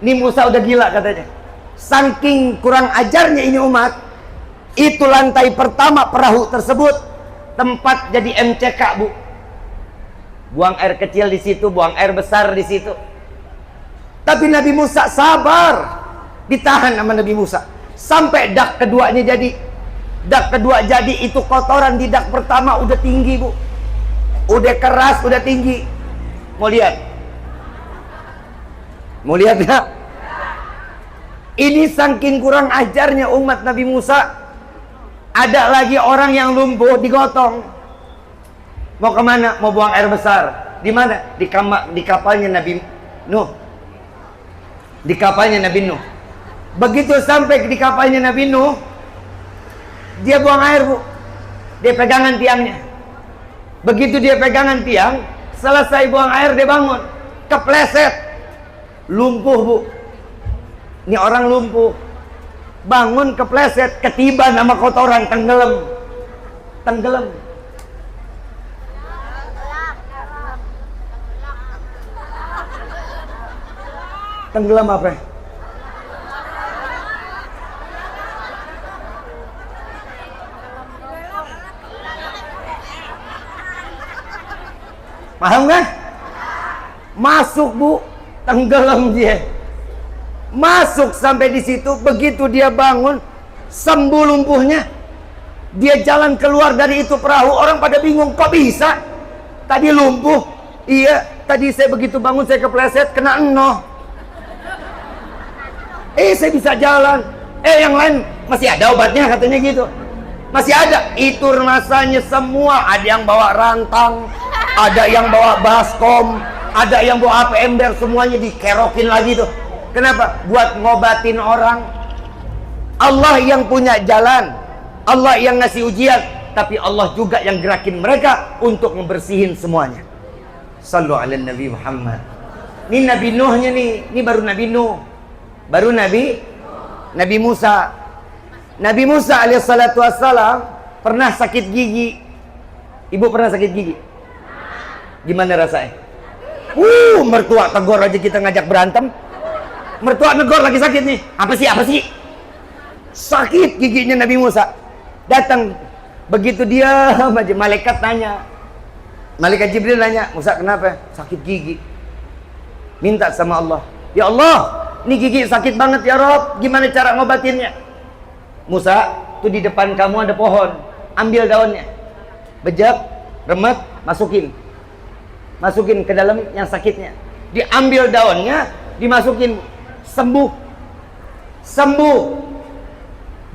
Ini Musa udah gila katanya. Saking kurang ajarnya ini umat, itu lantai pertama perahu tersebut tempat jadi MCK, Bu. Buang air kecil di situ, buang air besar di situ. Tapi Nabi Musa sabar, ditahan sama Nabi Musa sampai dak keduanya jadi. Dak kedua jadi, itu kotoran di dak pertama udah tinggi, Bu. Udah keras, udah tinggi. Mau lihat? Mau lihat ya? Ini saking kurang ajarnya umat Nabi Musa. Ada lagi orang yang lumpuh digotong. Mau kemana? Mau buang air besar. Di mana? Di kapalnya Nabi Nuh. Di kapalnya Nabi Nuh. Begitu sampai di kapalnya Nabi Nuh, dia buang air, Bu. Dia pegangan tiangnya. Begitu dia pegangan tiang, selesai buang air, dia bangun. Kepleset. Lumpuh, Bu. Ini orang lumpuh. Bangun kepleset, ketiban sama kotoran, tenggelam. Tenggelam. Tenggelam apa? Paham kan? Masuk, Bu, tenggelam dia. Masuk sampai di situ, begitu dia bangun, sembuh lumpuhnya. Dia jalan keluar dari itu perahu, orang pada bingung, kok bisa? Tadi lumpuh. Iya, tadi saya begitu bangun saya kepleset, kena enoh. Saya bisa jalan. Yang lain masih ada obatnya katanya gitu. Masih ada. Itu rasanya semua. Ada yang bawa rantang, ada yang bawa baskom, ada yang bawa apa ember, semuanya dikerokin lagi tuh. Kenapa? Buat ngobatin orang. Allah yang punya jalan, Allah yang ngasih ujian, tapi Allah juga yang gerakin mereka untuk ngebersihin semuanya. Sallu ala Nabi Muhammad. Ini Nabi Nuhnya nih. Ini baru Nabi Nuh. Baru Nabi Musa. Nabi Musa alaihissalatu wassalam pernah sakit gigi. Ibu pernah sakit gigi? Gimana rasanya? Mertua tegur aja kita ngajak berantem. Mertua negor lagi sakit nih. Apa sih? Sakit giginya Nabi Musa. Datang. Begitu dia, malaikat tanya. Malaikat Jibril nanya, Musa kenapa? Sakit gigi. Minta sama Allah. Ya Allah, ini gigi sakit banget ya Rob. Gimana cara ngobatinnya? Musa, tuh di depan kamu ada pohon. Ambil daunnya. Bejak, remet, masukin ke dalam yang sakitnya. Diambil daunnya, dimasukin. Sembuh.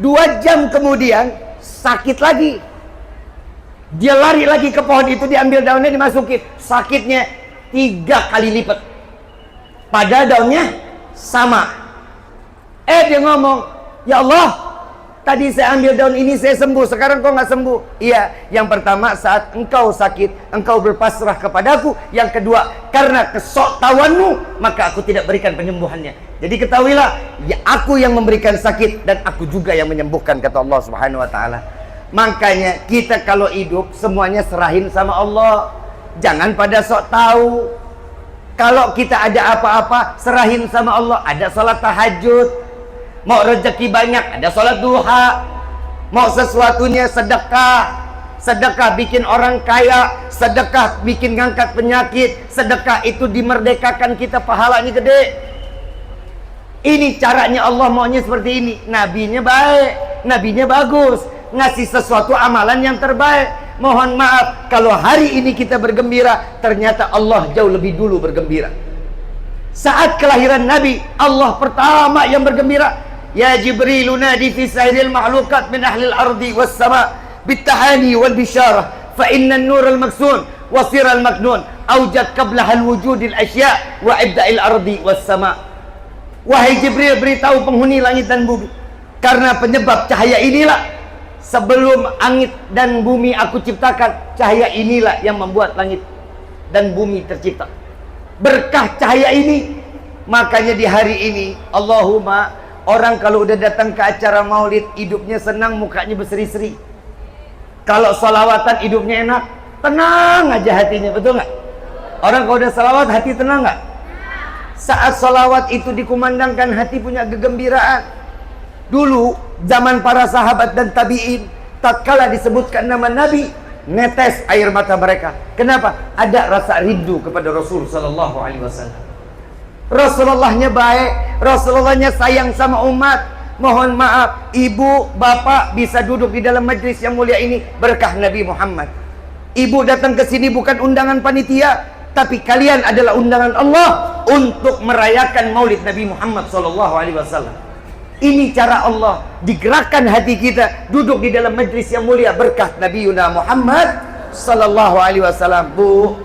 2 jam kemudian sakit lagi. Dia lari lagi ke pohon itu, diambil daunnya, dimasukin. Sakitnya 3 kali lipat. Padahal daunnya sama. Dia ngomong, ya Allah, tadi saya ambil daun ini saya sembuh, sekarang kok nggak sembuh? Iya, yang pertama saat engkau sakit, engkau berpasrah kepadaku. Yang kedua, karena kesoktawanmu, maka aku tidak berikan penyembuhannya. Jadi ketahuilah, ya aku yang memberikan sakit dan aku juga yang menyembuhkan, kata Allah Subhanahu wa taala. Makanya kita kalau hidup semuanya serahin sama Allah. Jangan pada sok tahu. Kalau kita ada apa-apa, serahin sama Allah. Ada sholat tahajud, mau rezeki banyak, ada sholat duha. Mau sesuatunya sedekah, sedekah bikin orang kaya, sedekah bikin ngangkat penyakit, sedekah itu dimerdekakan kita, pahalanya gede. Ini caranya Allah maunya seperti ini. Nabinya baik, nabinya bagus, ngasih sesuatu amalan yang terbaik. Mohon maaf kalau hari ini kita bergembira, ternyata Allah jauh lebih dulu bergembira. Saat kelahiran Nabi, Allah pertama yang bergembira. Ya Jibril nadi fi sairil ma'lukat min ahlil ardi was sama bitahani wal bisyarah fa inna an-nur al-maksun wa sir al-maknun awjad qablaha al-wujudil asya wa ibda'il ardi was sama. Wahai Jibril, beritahu penghuni langit dan bumi, karena penyebab cahaya inilah, sebelum langit dan bumi aku ciptakan, cahaya inilah yang membuat langit dan bumi tercipta. Berkah cahaya ini, makanya di hari ini Allahumma, orang kalau udah datang ke acara maulid, hidupnya senang, mukanya berseri-seri. Kalau salawatan hidupnya enak, tenang aja hatinya, betul nggak? Orang kalau udah salawat hati tenang nggak? Saat salawat itu dikumandangkan, hati punya kegembiraan. Dulu zaman para sahabat dan tabi'in, tatkala disebutkan nama Nabi, netes air mata mereka. Kenapa? Ada rasa rindu kepada Rasul sallallahu alaihi wasallam. Rasulullahnya baik, Rasulullahnya sayang sama umat. Mohon maaf, ibu, bapak bisa duduk di dalam majlis yang mulia ini berkah Nabi Muhammad. Ibu datang ke sini bukan undangan panitia, tapi kalian adalah undangan Allah untuk merayakan maulid Nabi Muhammad sallallahu alaihi wasallam. Ini cara Allah digerakkan hati kita duduk di dalam majlis yang mulia berkah Nabi Muhammad sallallahu alaihi wasallam. Bu,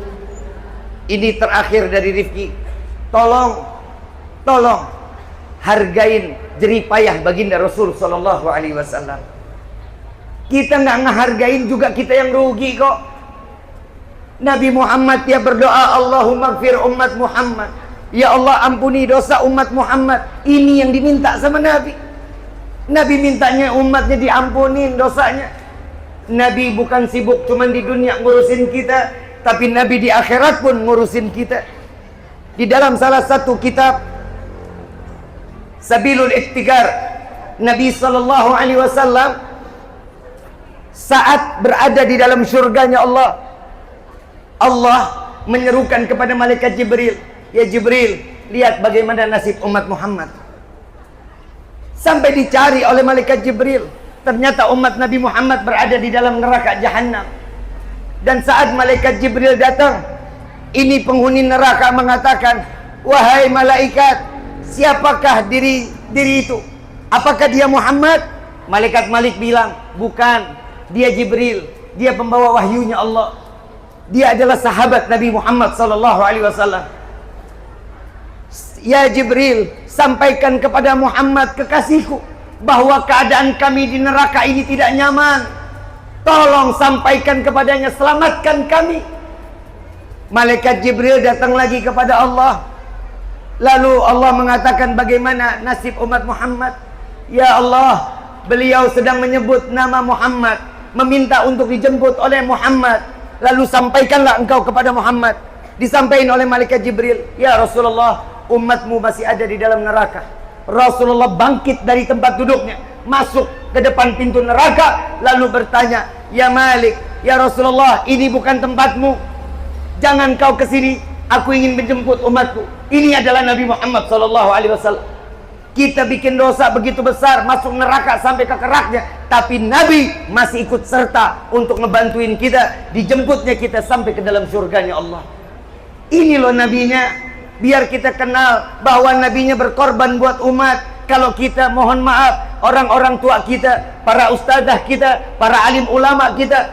ini terakhir dari Rifki. Tolong hargain jeripayah baginda Rasul sallallahu alaihi wasallam. Kita nggak ngehargain juga kita yang rugi kok. Nabi Muhammad dia berdoa, Allahumma gfir umat Muhammad. Ya Allah, ampuni dosa umat Muhammad. Ini yang diminta sama Nabi. Nabi mintanya umatnya diampunin dosanya. Nabi bukan sibuk cuman di dunia ngurusin kita, tapi Nabi di akhirat pun ngurusin kita. Di dalam salah satu kitab Sabilul Iktigar, Nabi sallallahu alaihi wasallam saat berada di dalam surganya Allah menyerukan kepada malaikat Jibril, ya Jibril, lihat bagaimana nasib umat Muhammad. Sampai dicari oleh malaikat Jibril, ternyata umat Nabi Muhammad berada di dalam neraka jahanam. Dan saat malaikat Jibril datang, ini penghuni neraka mengatakan, wahai malaikat, siapakah diri itu? Apakah dia Muhammad? Malaikat Malik bilang, bukan, dia Jibril, dia pembawa wahyunya Allah. Dia adalah sahabat Nabi Muhammad sallallahu alaihi wasallam. Ya Jibril, sampaikan kepada Muhammad kekasihku bahwa keadaan kami di neraka ini tidak nyaman. Tolong sampaikan kepadanya, selamatkan kami. Malaikat Jibril datang lagi kepada Allah. Lalu Allah mengatakan, bagaimana nasib umat Muhammad? Ya Allah, beliau sedang menyebut nama Muhammad, meminta untuk dijemput oleh Muhammad. Lalu sampaikanlah engkau kepada Muhammad. Disampaikan oleh malaikat Jibril, ya Rasulullah, umatmu masih ada di dalam neraka. Rasulullah bangkit dari tempat duduknya, masuk ke depan pintu neraka, lalu bertanya, ya Malik, ya Rasulullah, ini bukan tempatmu, jangan kau kesini, aku ingin menjemput umatku. Ini adalah Nabi Muhammad SAW. Kita bikin dosa begitu besar, masuk neraka sampai ke keraknya, tapi Nabi masih ikut serta untuk ngebantuin kita, dijemputnya kita sampai ke dalam surganya Allah. Ini loh nabinya, biar kita kenal bahwa nabinya berkorban buat umat. Kalau kita, mohon maaf, orang-orang tua kita, para ustadzah kita, para alim ulama kita,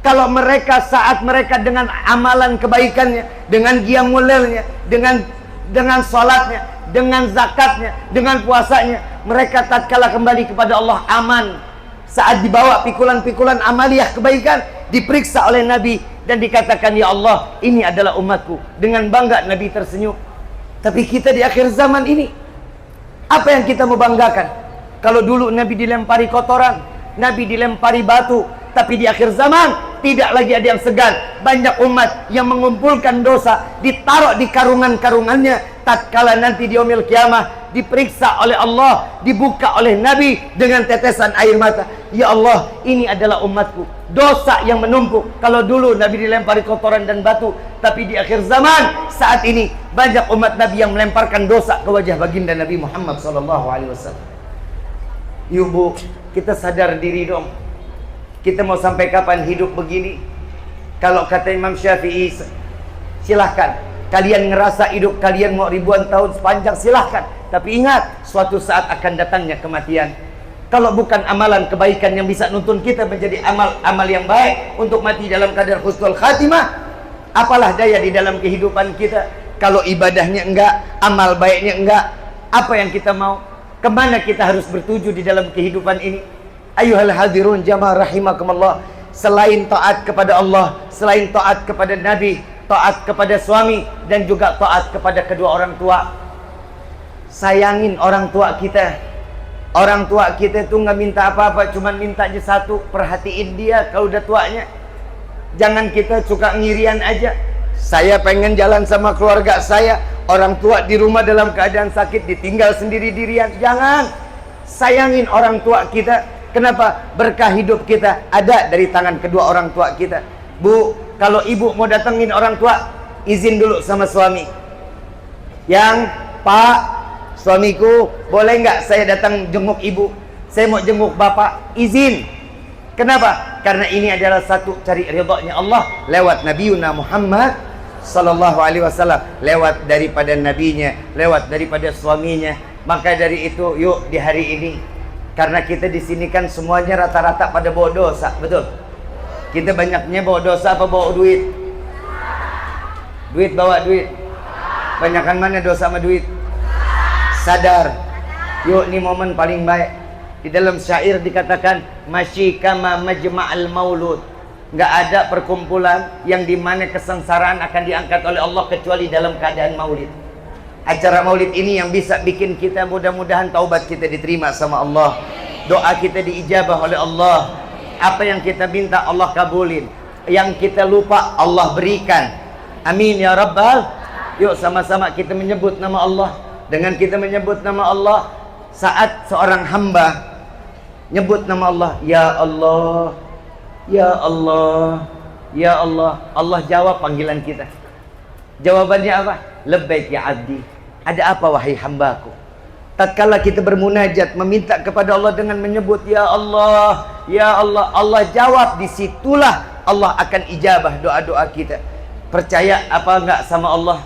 Kalau mereka saat mereka dengan amalan kebaikannya, dengan qiyamul lailnya, dengan salatnya, dengan zakatnya, dengan puasanya, mereka tatkala kembali kepada Allah aman. Saat dibawa pikulan-pikulan amaliyah kebaikan, diperiksa oleh Nabi dan dikatakan, ya Allah, ini adalah umatku. Dengan bangga Nabi tersenyum. Tapi kita di akhir zaman ini, apa yang kita mau banggakan? Kalau dulu Nabi dilempari kotoran, Nabi dilempari batu, tapi di akhir zaman tidak lagi ada yang segan. Banyak umat yang mengumpulkan dosa, ditaruh di karungan-karungannya. Tatkala nanti di yaumil kiamah diperiksa oleh Allah, dibuka oleh Nabi dengan tetesan air mata. Ya Allah, ini adalah umatku. Dosa yang menumpuk. Kalau dulu Nabi dilempari kotoran dan batu, tapi di akhir zaman saat ini banyak umat Nabi yang melemparkan dosa ke wajah baginda Nabi Muhammad SAW. Yuk Bu, kita sadar diri dong. Kita mau sampai kapan hidup begini? Kalau kata Imam Syafi'i, silahkan. Kalian ngerasa hidup kalian mau ribuan tahun sepanjang, silahkan. Tapi ingat, suatu saat akan datangnya kematian. Kalau bukan amalan kebaikan yang bisa nuntun kita menjadi amal yang baik untuk mati dalam keadaan husnul khatimah, apalah daya di dalam kehidupan kita kalau ibadahnya enggak, amal baiknya enggak. Apa yang kita mau? Kemana kita harus bertuju di dalam kehidupan ini? Ayuhal hadirun jamaah rahimakumullah. Selain taat kepada Allah, selain taat kepada Nabi, taat kepada suami, dan juga taat kepada kedua orang tua. Sayangin orang tua kita. Orang tua kita itu nggak minta apa-apa, cuma minta aja satu, perhatiin dia kalau udah tuanya. Jangan kita suka ngirian aja. Saya pengen jalan sama keluarga saya, orang tua di rumah dalam keadaan sakit, ditinggal sendiri-dirian. Jangan. Sayangin orang tua kita. Kenapa? Berkah hidup kita ada dari tangan kedua orang tua kita. Bu, kalau ibu mau datengin orang tua, izin dulu sama suami. Yang, Pak, suamiku, boleh nggak saya datang jenguk ibu? Saya mau jenguk bapak, izin. Kenapa? Karena ini adalah satu cari ridhonya Allah lewat Nabiuna Muhammad sallallahu alaihi wasallam, lewat daripada nabinya, lewat daripada suaminya. Maka dari itu, yuk di hari ini, karena kita di sini kan semuanya rata-rata pada bawa dosa, betul? Kita banyaknya bawa dosa apa bawa duit? Duit, bawa duit. Banyakan mana dosa sama duit? Sadar. Yuk, ini momen paling baik. Di dalam syair dikatakan, masyi kama majma'al maulud. Nggak ada perkumpulan yang dimana kesengsaraan akan diangkat oleh Allah kecuali dalam keadaan maulid. Acara maulid ini yang bisa bikin kita mudah-mudahan taubat kita diterima sama Allah, doa kita diijabah oleh Allah, apa yang kita minta Allah kabulin, yang kita lupa Allah berikan. Amin ya Rabbal. Yuk sama-sama kita menyebut nama Allah. Dengan kita menyebut nama Allah, saat seorang hamba nyebut nama Allah, ya Allah, ya Allah, ya Allah, Allah jawab panggilan kita. Jawabannya apa? Labbaik ya abdi. Ada apa wahai hambaku? Tatkala kita bermunajat meminta kepada Allah dengan menyebut ya Allah, ya Allah, Allah jawab, disitulah Allah akan ijabah doa-doa kita. Percaya apa enggak sama Allah?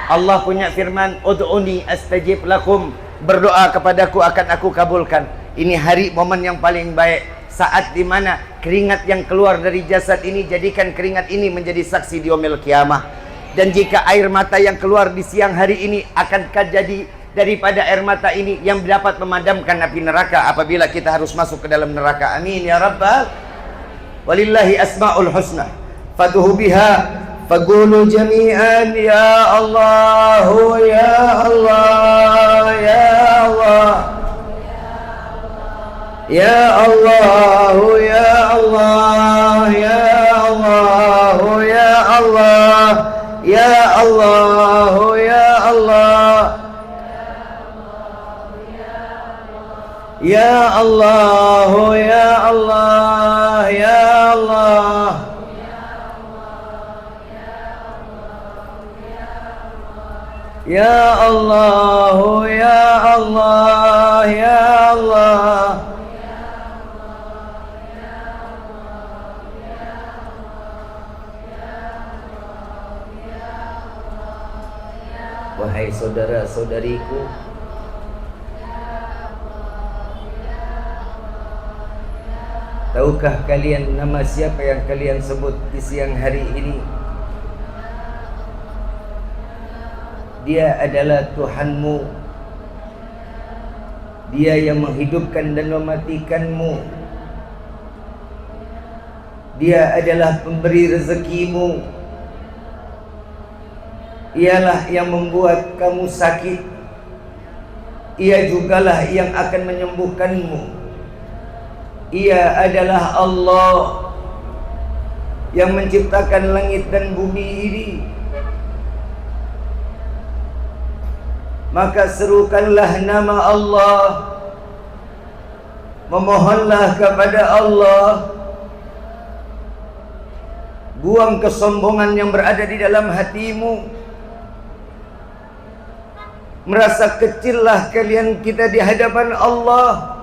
Allah punya firman, ud'uni astajib lakum. Berdoa kepadaku akan aku kabulkan. Ini hari momen yang paling baik, saat dimana keringat yang keluar dari jasad ini, jadikan keringat ini menjadi saksi di yaumil kiamah. Dan jika air mata yang keluar di siang hari ini akankah jadi daripada air mata ini yang dapat memadamkan api neraka apabila kita harus masuk ke dalam neraka. Amin ya Rabbal. Walillahi asma'ul husna fad'uhu biha faqulu jami'an ya Allah ya Allah ya Allah ya Allah ya Allah ya Allah ya Allah ya Allah ya Allah ya Allah ya Allah ya Allah ya Allah ya Allah ya Allah. Wahai saudara-saudariku, Tahukah kalian nama siapa yang kalian sebut di siang hari ini? Dia adalah Tuhanmu. Dia yang menghidupkan dan mematikanmu. Dia adalah pemberi rezekimu. Ialah yang membuat kamu sakit. Ia jugalah yang akan menyembuhkanmu. Ia adalah Allah yang menciptakan langit dan bumi ini. Maka serukanlah nama Allah, memohonlah kepada Allah. Buang kesombongan yang berada di dalam hatimu. Merasa kecillah kalian kita di hadapan Allah.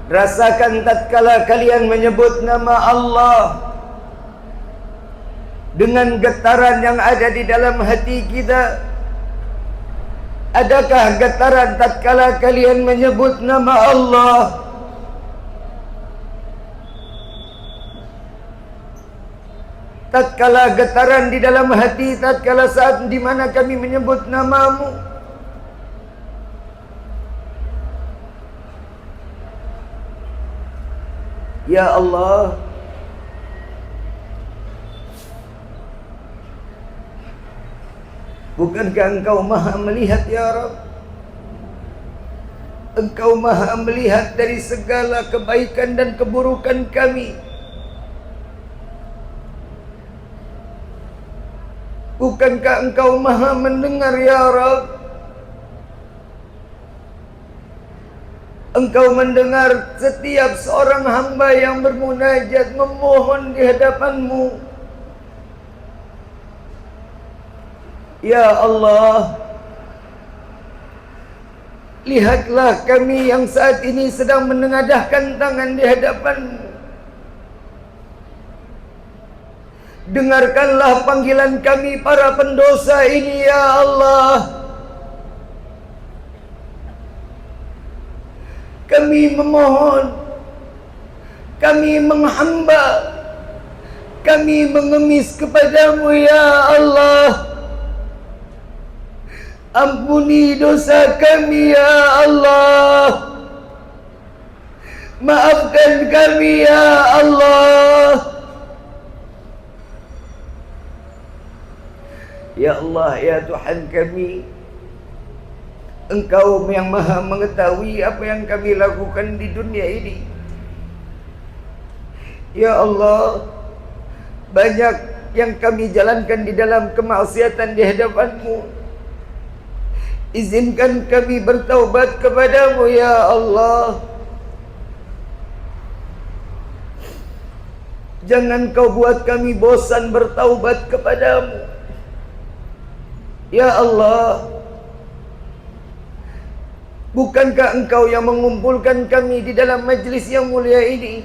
Rasakan tatkala kalian menyebut nama Allah dengan getaran yang ada di dalam hati kita. Adakah getaran tatkala kalian menyebut nama Allah? Tatkala getaran di dalam hati, tatkala saat di mana kami menyebut namamu. Ya Allah, bukankah Engkau maha melihat ya Rabb? Engkau maha melihat dari segala kebaikan dan keburukan kami. Bukankah Engkau maha mendengar ya Rabb? Engkau mendengar setiap seorang hamba yang bermunajat memohon di hadapan-Mu. Ya Allah, lihatlah kami yang saat ini sedang menengadahkan tangan di hadapan-Mu. Dengarkanlah panggilan kami para pendosa ini ya Allah. Kami memohon, kami menghamba, kami mengemis kepadamu ya Allah. Ampuni dosa kami ya Allah. Maafkan kami ya Allah. Ya Allah, ya Tuhan kami, Engkau yang maha mengetahui apa yang kami lakukan di dunia ini. Ya Allah, banyak yang kami jalankan di dalam kemaksiatan di hadapan-Mu. Izinkan kami bertaubat kepadamu ya Allah. Jangan Kau buat kami bosan bertaubat kepadamu. Ya Allah, bukankah Engkau yang mengumpulkan kami di dalam majlis yang mulia ini?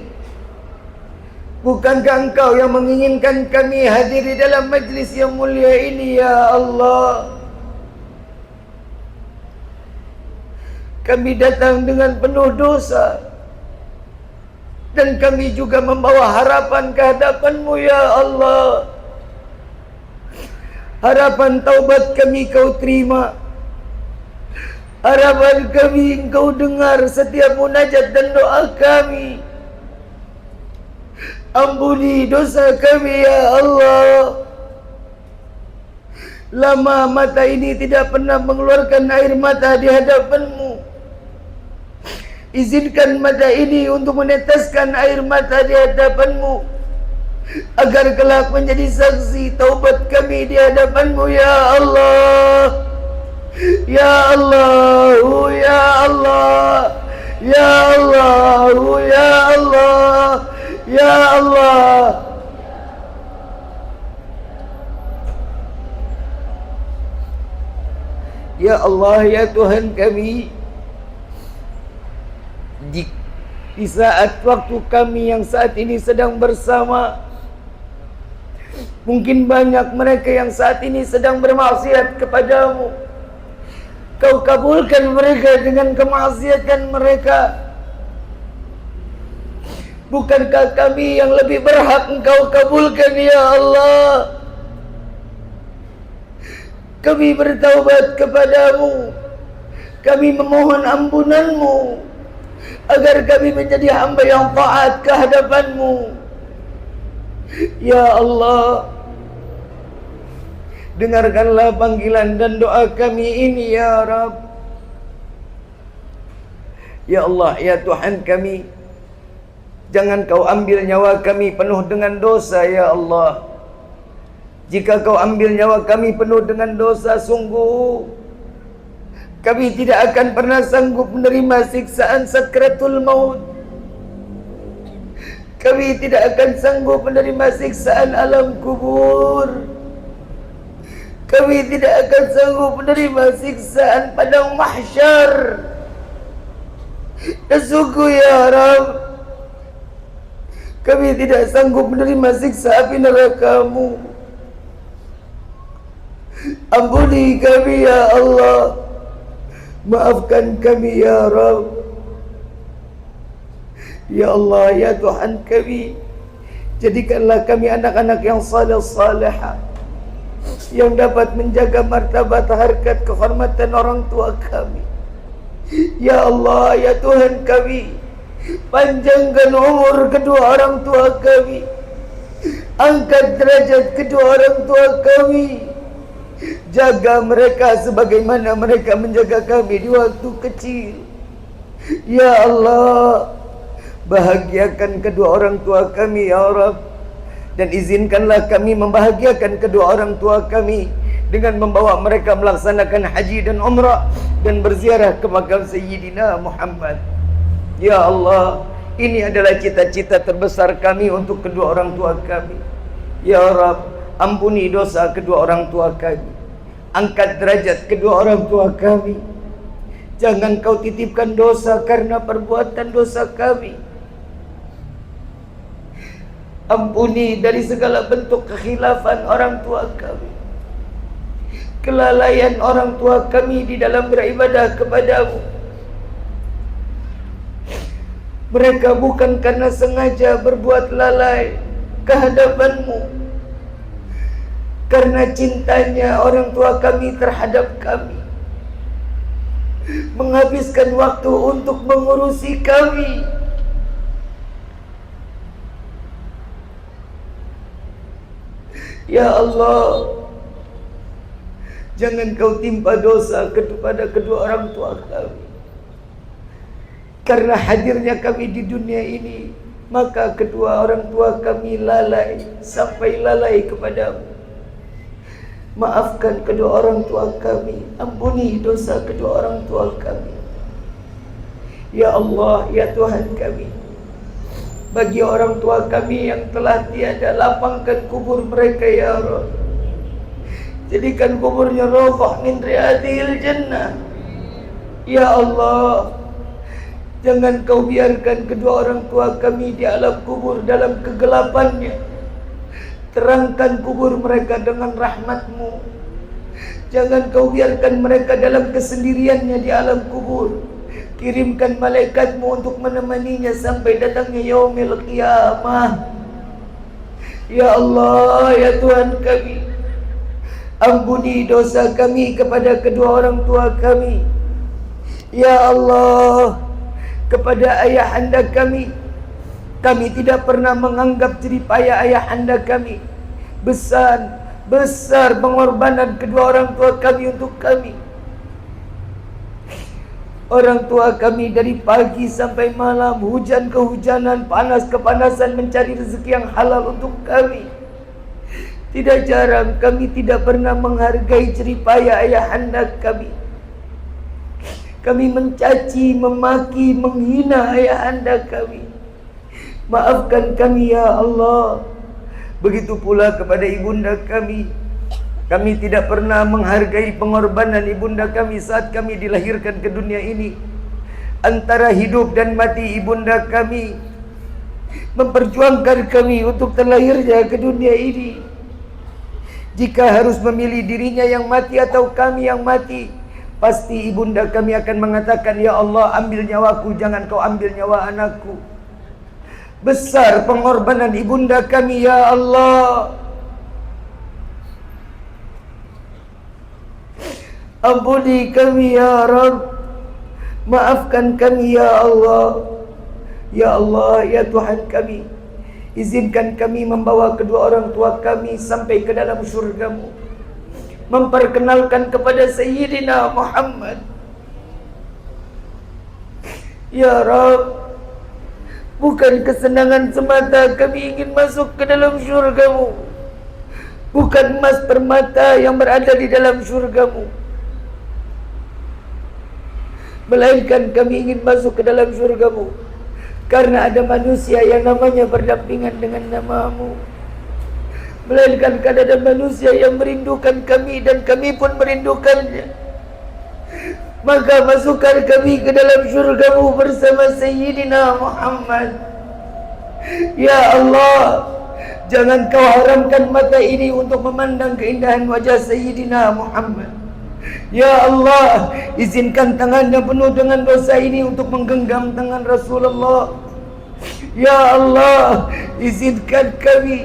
Bukankah Engkau yang menginginkan kami hadir di dalam majlis yang mulia ini ya Allah? Kami datang dengan penuh dosa, dan kami juga membawa harapan ke hadapan-Mu ya Allah. Harapan taubat kami Kau terima. Harapan kami Engkau dengar setiap munajat dan doa kami. Ampuni dosa kami ya Allah. Lama mata ini tidak pernah mengeluarkan air mata di hadapan-Mu. Izinkan mata ini untuk meneteskan air mata di hadapan-Mu, agar kelak menjadi saksi taubat kami di hadapan-Mu ya Allah. Ya Allah, ya Allah, ya Allah, ya Allah, ya Allah. Ya Allah, ya Tuhan kami, di saat waktu kami yang saat ini sedang bersama, mungkin banyak mereka yang saat ini sedang bermaksiat kepadamu. Kau kabulkan mereka dengan kemaksiatan mereka. Bukankah kami yang lebih berhak Engkau kabulkan ya Allah? Kami bertaubat kepadamu, kami memohon ampunan-Mu, agar kami menjadi hamba yang taat ke hadapan-Mu. Ya Allah, dengarkanlah panggilan dan doa kami ini ya Rabb. Ya Allah, ya Tuhan kami, jangan Kau ambil nyawa kami penuh dengan dosa ya Allah. Jika Kau ambil nyawa kami penuh dengan dosa, sungguh kami tidak akan pernah sanggup menerima siksaan sakratul maut. Kami tidak akan sanggup menerima siksaan alam kubur. Kami tidak akan sanggup menerima siksaan padang mahsyar. Dan sungguh ya Rabb, kami tidak sanggup menerima siksa api neraka-Mu. Ampuni kami ya Allah, maafkan kami ya Rabb. Ya Allah, ya Tuhan kami, jadikanlah kami anak-anak yang saleh-salehah, yang dapat menjaga martabat, harkat, kehormatan orang tua kami. Ya Allah, ya Tuhan kami, panjangkan umur kedua orang tua kami, angkat derajat kedua orang tua kami, jaga mereka sebagaimana mereka menjaga kami di waktu kecil. Ya Allah, bahagiakan kedua orang tua kami ya Rabb, dan izinkanlah kami membahagiakan kedua orang tua kami dengan membawa mereka melaksanakan haji dan umrah dan berziarah ke makam Sayyidina Muhammad. Ya Allah, ini adalah cita-cita terbesar kami untuk kedua orang tua kami. Ya Rabb, ampuni dosa kedua orang tua kami, angkat derajat kedua orang tua kami. Jangan Kau titipkan dosa karena perbuatan dosa kami. Ampuni dari segala bentuk kekhilafan orang tua kami, kelalaian orang tua kami di dalam beribadah kepadamu. Mereka bukan karena sengaja berbuat lalai ke hadapan-Mu, karena cintanya orang tua kami terhadap kami, menghabiskan waktu untuk mengurusi kami. Ya Allah, jangan Kau timpa dosa kepada kedua orang tua kami. Karena hadirnya kami di dunia ini, maka kedua orang tua kami lalai sampai lalai kepadamu. Maafkan kedua orang tua kami, ampuni dosa kedua orang tua kami. Ya Allah, ya Tuhan kami, bagi orang tua kami yang telah tiada, lapangkan kubur mereka ya Rabb. Jadikan kuburnya rawdah min riyadil jannah. Ya Allah, jangan Kau biarkan kedua orang tua kami di alam kubur dalam kegelapannya. Terangkan kubur mereka dengan rahmat-Mu. Jangan Kau biarkan mereka dalam kesendiriannya di alam kubur. Kirimkan malaikat-Mu untuk menemaninya sampai datangnya yaumil qiyamah. Ya Allah, ya Tuhan kami, ampuni dosa kami kepada kedua orang tua kami. Ya Allah, kepada ayahanda kami tidak pernah menganggap jeripaya ayahanda kami. Besar pengorbanan kedua orang tua kami untuk kami. Orang tua kami dari pagi sampai malam, hujan kehujanan, panas kepanasan, mencari rezeki yang halal untuk kami. Tidak jarang kami tidak pernah menghargai jeripaya ayahanda kami. Kami mencaci, memaki, menghina ayahanda kami. Maafkan kami ya Allah. Begitu pula kepada ibunda kami. Kami tidak pernah menghargai pengorbanan ibunda kami saat kami dilahirkan ke dunia ini. Antara hidup dan mati ibunda kami memperjuangkan kami untuk terlahirnya ke dunia ini. Jika harus memilih dirinya yang mati atau kami yang mati, pasti ibunda kami akan mengatakan, ya Allah, ambil nyawaku, jangan Kau ambil nyawa anakku. Besar pengorbanan ibunda kami ya Allah. Ampuni kami ya Rabb. Maafkan kami ya Allah. Ya Allah, ya Tuhan kami, izinkan kami membawa kedua orang tua kami sampai ke dalam syurga-Mu, memperkenalkan kepada Sayyidina Muhammad. Ya Rabb, bukan kesenangan semata kami ingin masuk ke dalam syurga-Mu, bukan emas permata yang berada di dalam syurga-Mu, melainkan kami ingin masuk ke dalam syurga-Mu karena ada manusia yang namanya berdampingan dengan nama-Mu, melainkan karena ada manusia yang merindukan kami dan kami pun merindukannya. Maka masukkan kami ke dalam syurga-Mu bersama Sayyidina Muhammad. Ya Allah, jangan Kau haramkan mata ini untuk memandang keindahan wajah Sayyidina Muhammad. Ya Allah, izinkan tangan yang penuh dengan dosa ini untuk menggenggam tangan Rasulullah. Ya Allah, izinkan kami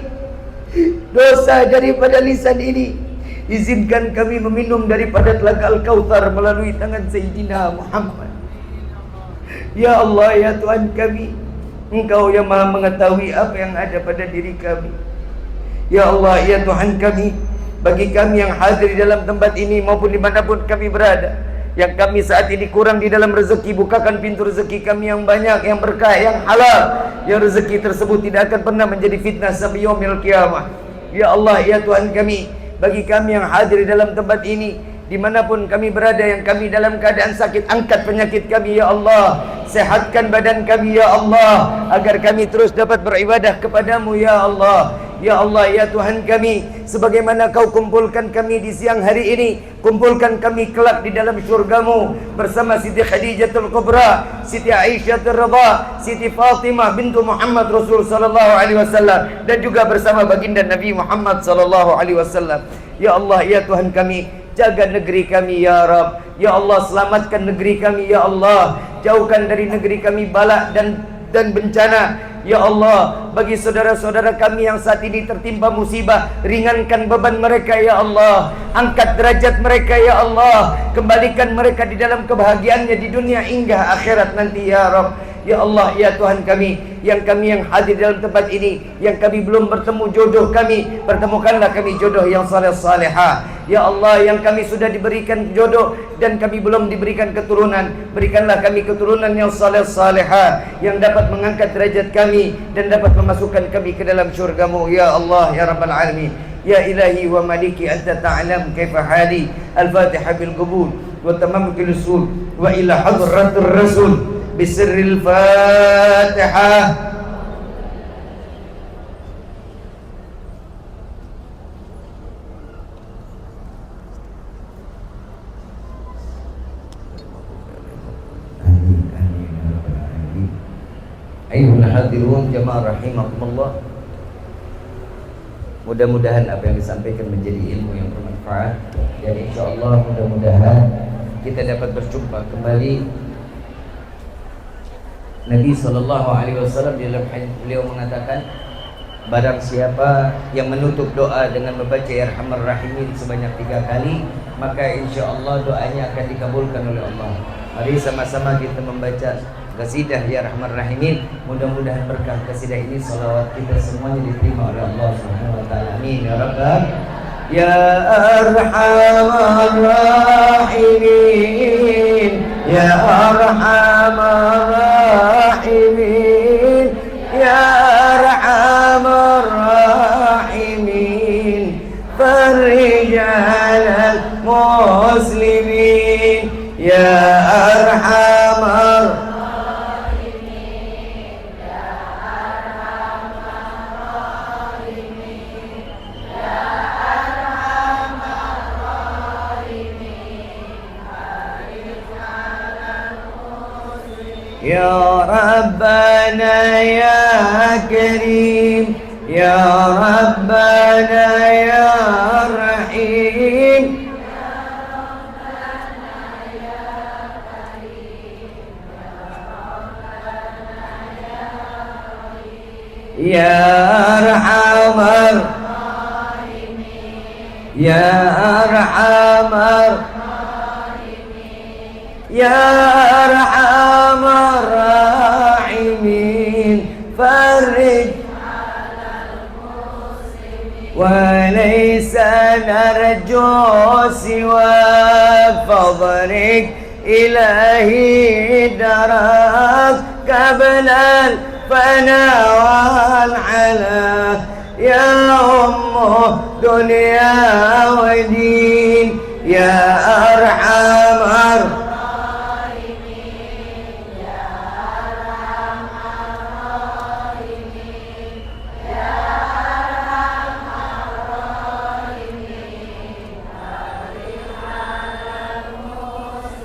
dosa daripada lisan ini, izinkan kami meminum daripada telaga Al-Kautsar melalui tangan Sayyidina Muhammad. Ya Allah, ya Tuhan kami, Engkau yang Maha mengetahui apa yang ada pada diri kami. Ya Allah, ya Tuhan kami, bagi kami yang hadir di dalam tempat ini maupun dimanapun kami berada, yang kami saat ini kurang di dalam rezeki, bukakan pintu rezeki kami yang banyak, yang berkah, yang halal, yang rezeki tersebut tidak akan pernah menjadi fitnah sampai yaumil qiyamah. Ya Allah, ya Tuhan kami, bagi kami yang hadir di dalam tempat ini, dimanapun kami berada, yang kami dalam keadaan sakit, angkat penyakit kami ya Allah, sehatkan badan kami ya Allah, agar kami terus dapat beribadah kepadamu ya Allah. Ya Allah, ya Tuhan kami, sebagaimana Kau kumpulkan kami di siang hari ini, kumpulkan kami kelak di dalam syurga-Mu bersama Siti Khadijatul Kubra, Siti Aisyah Radha, Siti Fatimah bintu Muhammad Rasul sallallahu alaihi wasallam, dan juga bersama baginda Nabi Muhammad sallallahu alaihi wasallam. Ya Allah, ya Tuhan kami, jaga negeri kami ya Rabb. Ya Allah, selamatkan negeri kami ya Allah, jauhkan dari negeri kami bala dan bencana. Ya Allah, bagi saudara-saudara kami yang saat ini tertimpa musibah, ringankan beban mereka ya Allah, angkat derajat mereka ya Allah, kembalikan mereka di dalam kebahagiaannya di dunia hingga akhirat nanti ya Rabb. Ya Allah, ya Tuhan kami yang hadir dalam tempat ini, yang kami belum bertemu jodoh kami, pertemukanlah kami jodoh yang saleh salehah. Ya Allah, yang kami sudah diberikan jodoh dan kami belum diberikan keturunan, berikanlah kami keturunan yang saleh salehah, yang dapat mengangkat derajat kami dan dapat memasukkan kami ke dalam syurga-Mu ya Allah ya Rabbal Alamin. Ya Ilahi wa Maliki, Anta ta'lam kaifa hali. Al-Fatihah bil qubul wa tamam bil usul wa ila hadratir Rasul bisirril Fatihah. Ayyuhal hadirun jamaah rahimakumullah. Mudah-mudahan apa yang disampaikan menjadi ilmu yang bermanfaat, dan insyaallah mudah-mudahan kita dapat berjumpa kembali. Nabi SAW di dalam hadis beliau mengatakan, barang siapa yang menutup doa dengan membaca Ya Arhamar Rahimin sebanyak 3 kali, maka insyaallah doanya akan dikabulkan oleh Allah. Mari sama-sama kita membaca qasidah Ya Arhamar Rahimin. Mudah-mudahan berkah qasidah ini, salawat kita semuanya diterima oleh Allah Subhanahu wa taala. Amin ya rabbal. Ya Arhamar Rahimin, Ya Arhamar Rahimin, Ya Arhamar Rahimin, farij 'alal muslimin, Ya Arhamar Ya Rabbana Ya Karim, Ya Rabbana Ya Rahim, Ya Arhamar Ya Arhamar Ya Arhamar Rahimin Farij وليس نرجو سوى فضلك إلهي درك قبل الفنا والعلا يا أم دنيا ودين يا أرحم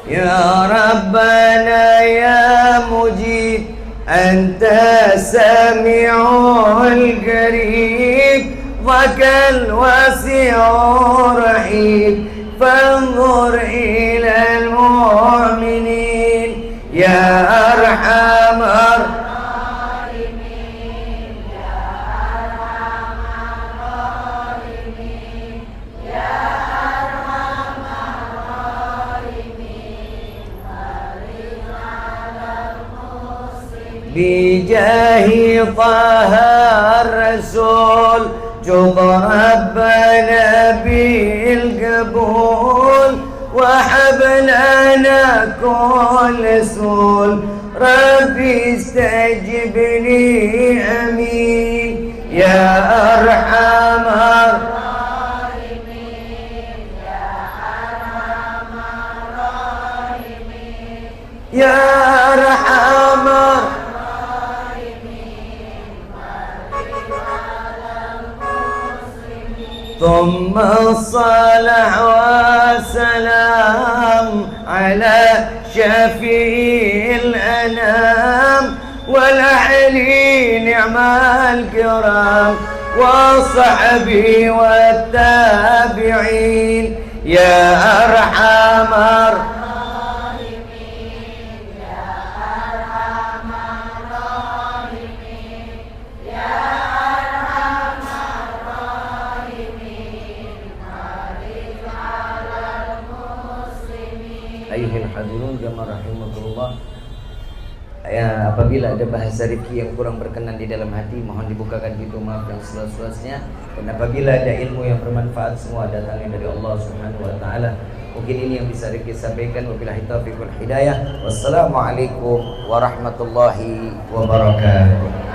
يا ربنا يا مجيب أنت السميع القريب ذاك الواسع الرحيم فانظر إلى المؤمنين يا أرحم الراحمين يا أرحم الراحمين يا أرحم الراحمين بجاه طه الرسول جب ربنا بالقبول وهب لنا كل سول ربي استجب لي امين يا ارحم الراحمين يا ارحم الراحمين يا ارحم ثم الصلاة والسلام على شفيع الأنام والعلي نعم الكرام وصحبه والتابعين يا أرحم الراحمين يا أرحم الراحمين يا أرحم Ayuhil hadirun jamaah rahimakumullah. Ya, apabila ada bahasa rezeki yang kurang berkenan di dalam hati, mohon dibukakan pintu maaf yang seluas-luasnya. Dan apabila ada ilmu yang bermanfaat, semua datangnya dari Allah Subhanahu wa taala. Mungkin ini yang bisa Riki sampaikan. Wabillahi taufiq wal hidayah. Wassalamualaikum warahmatullahi wabarakatuh.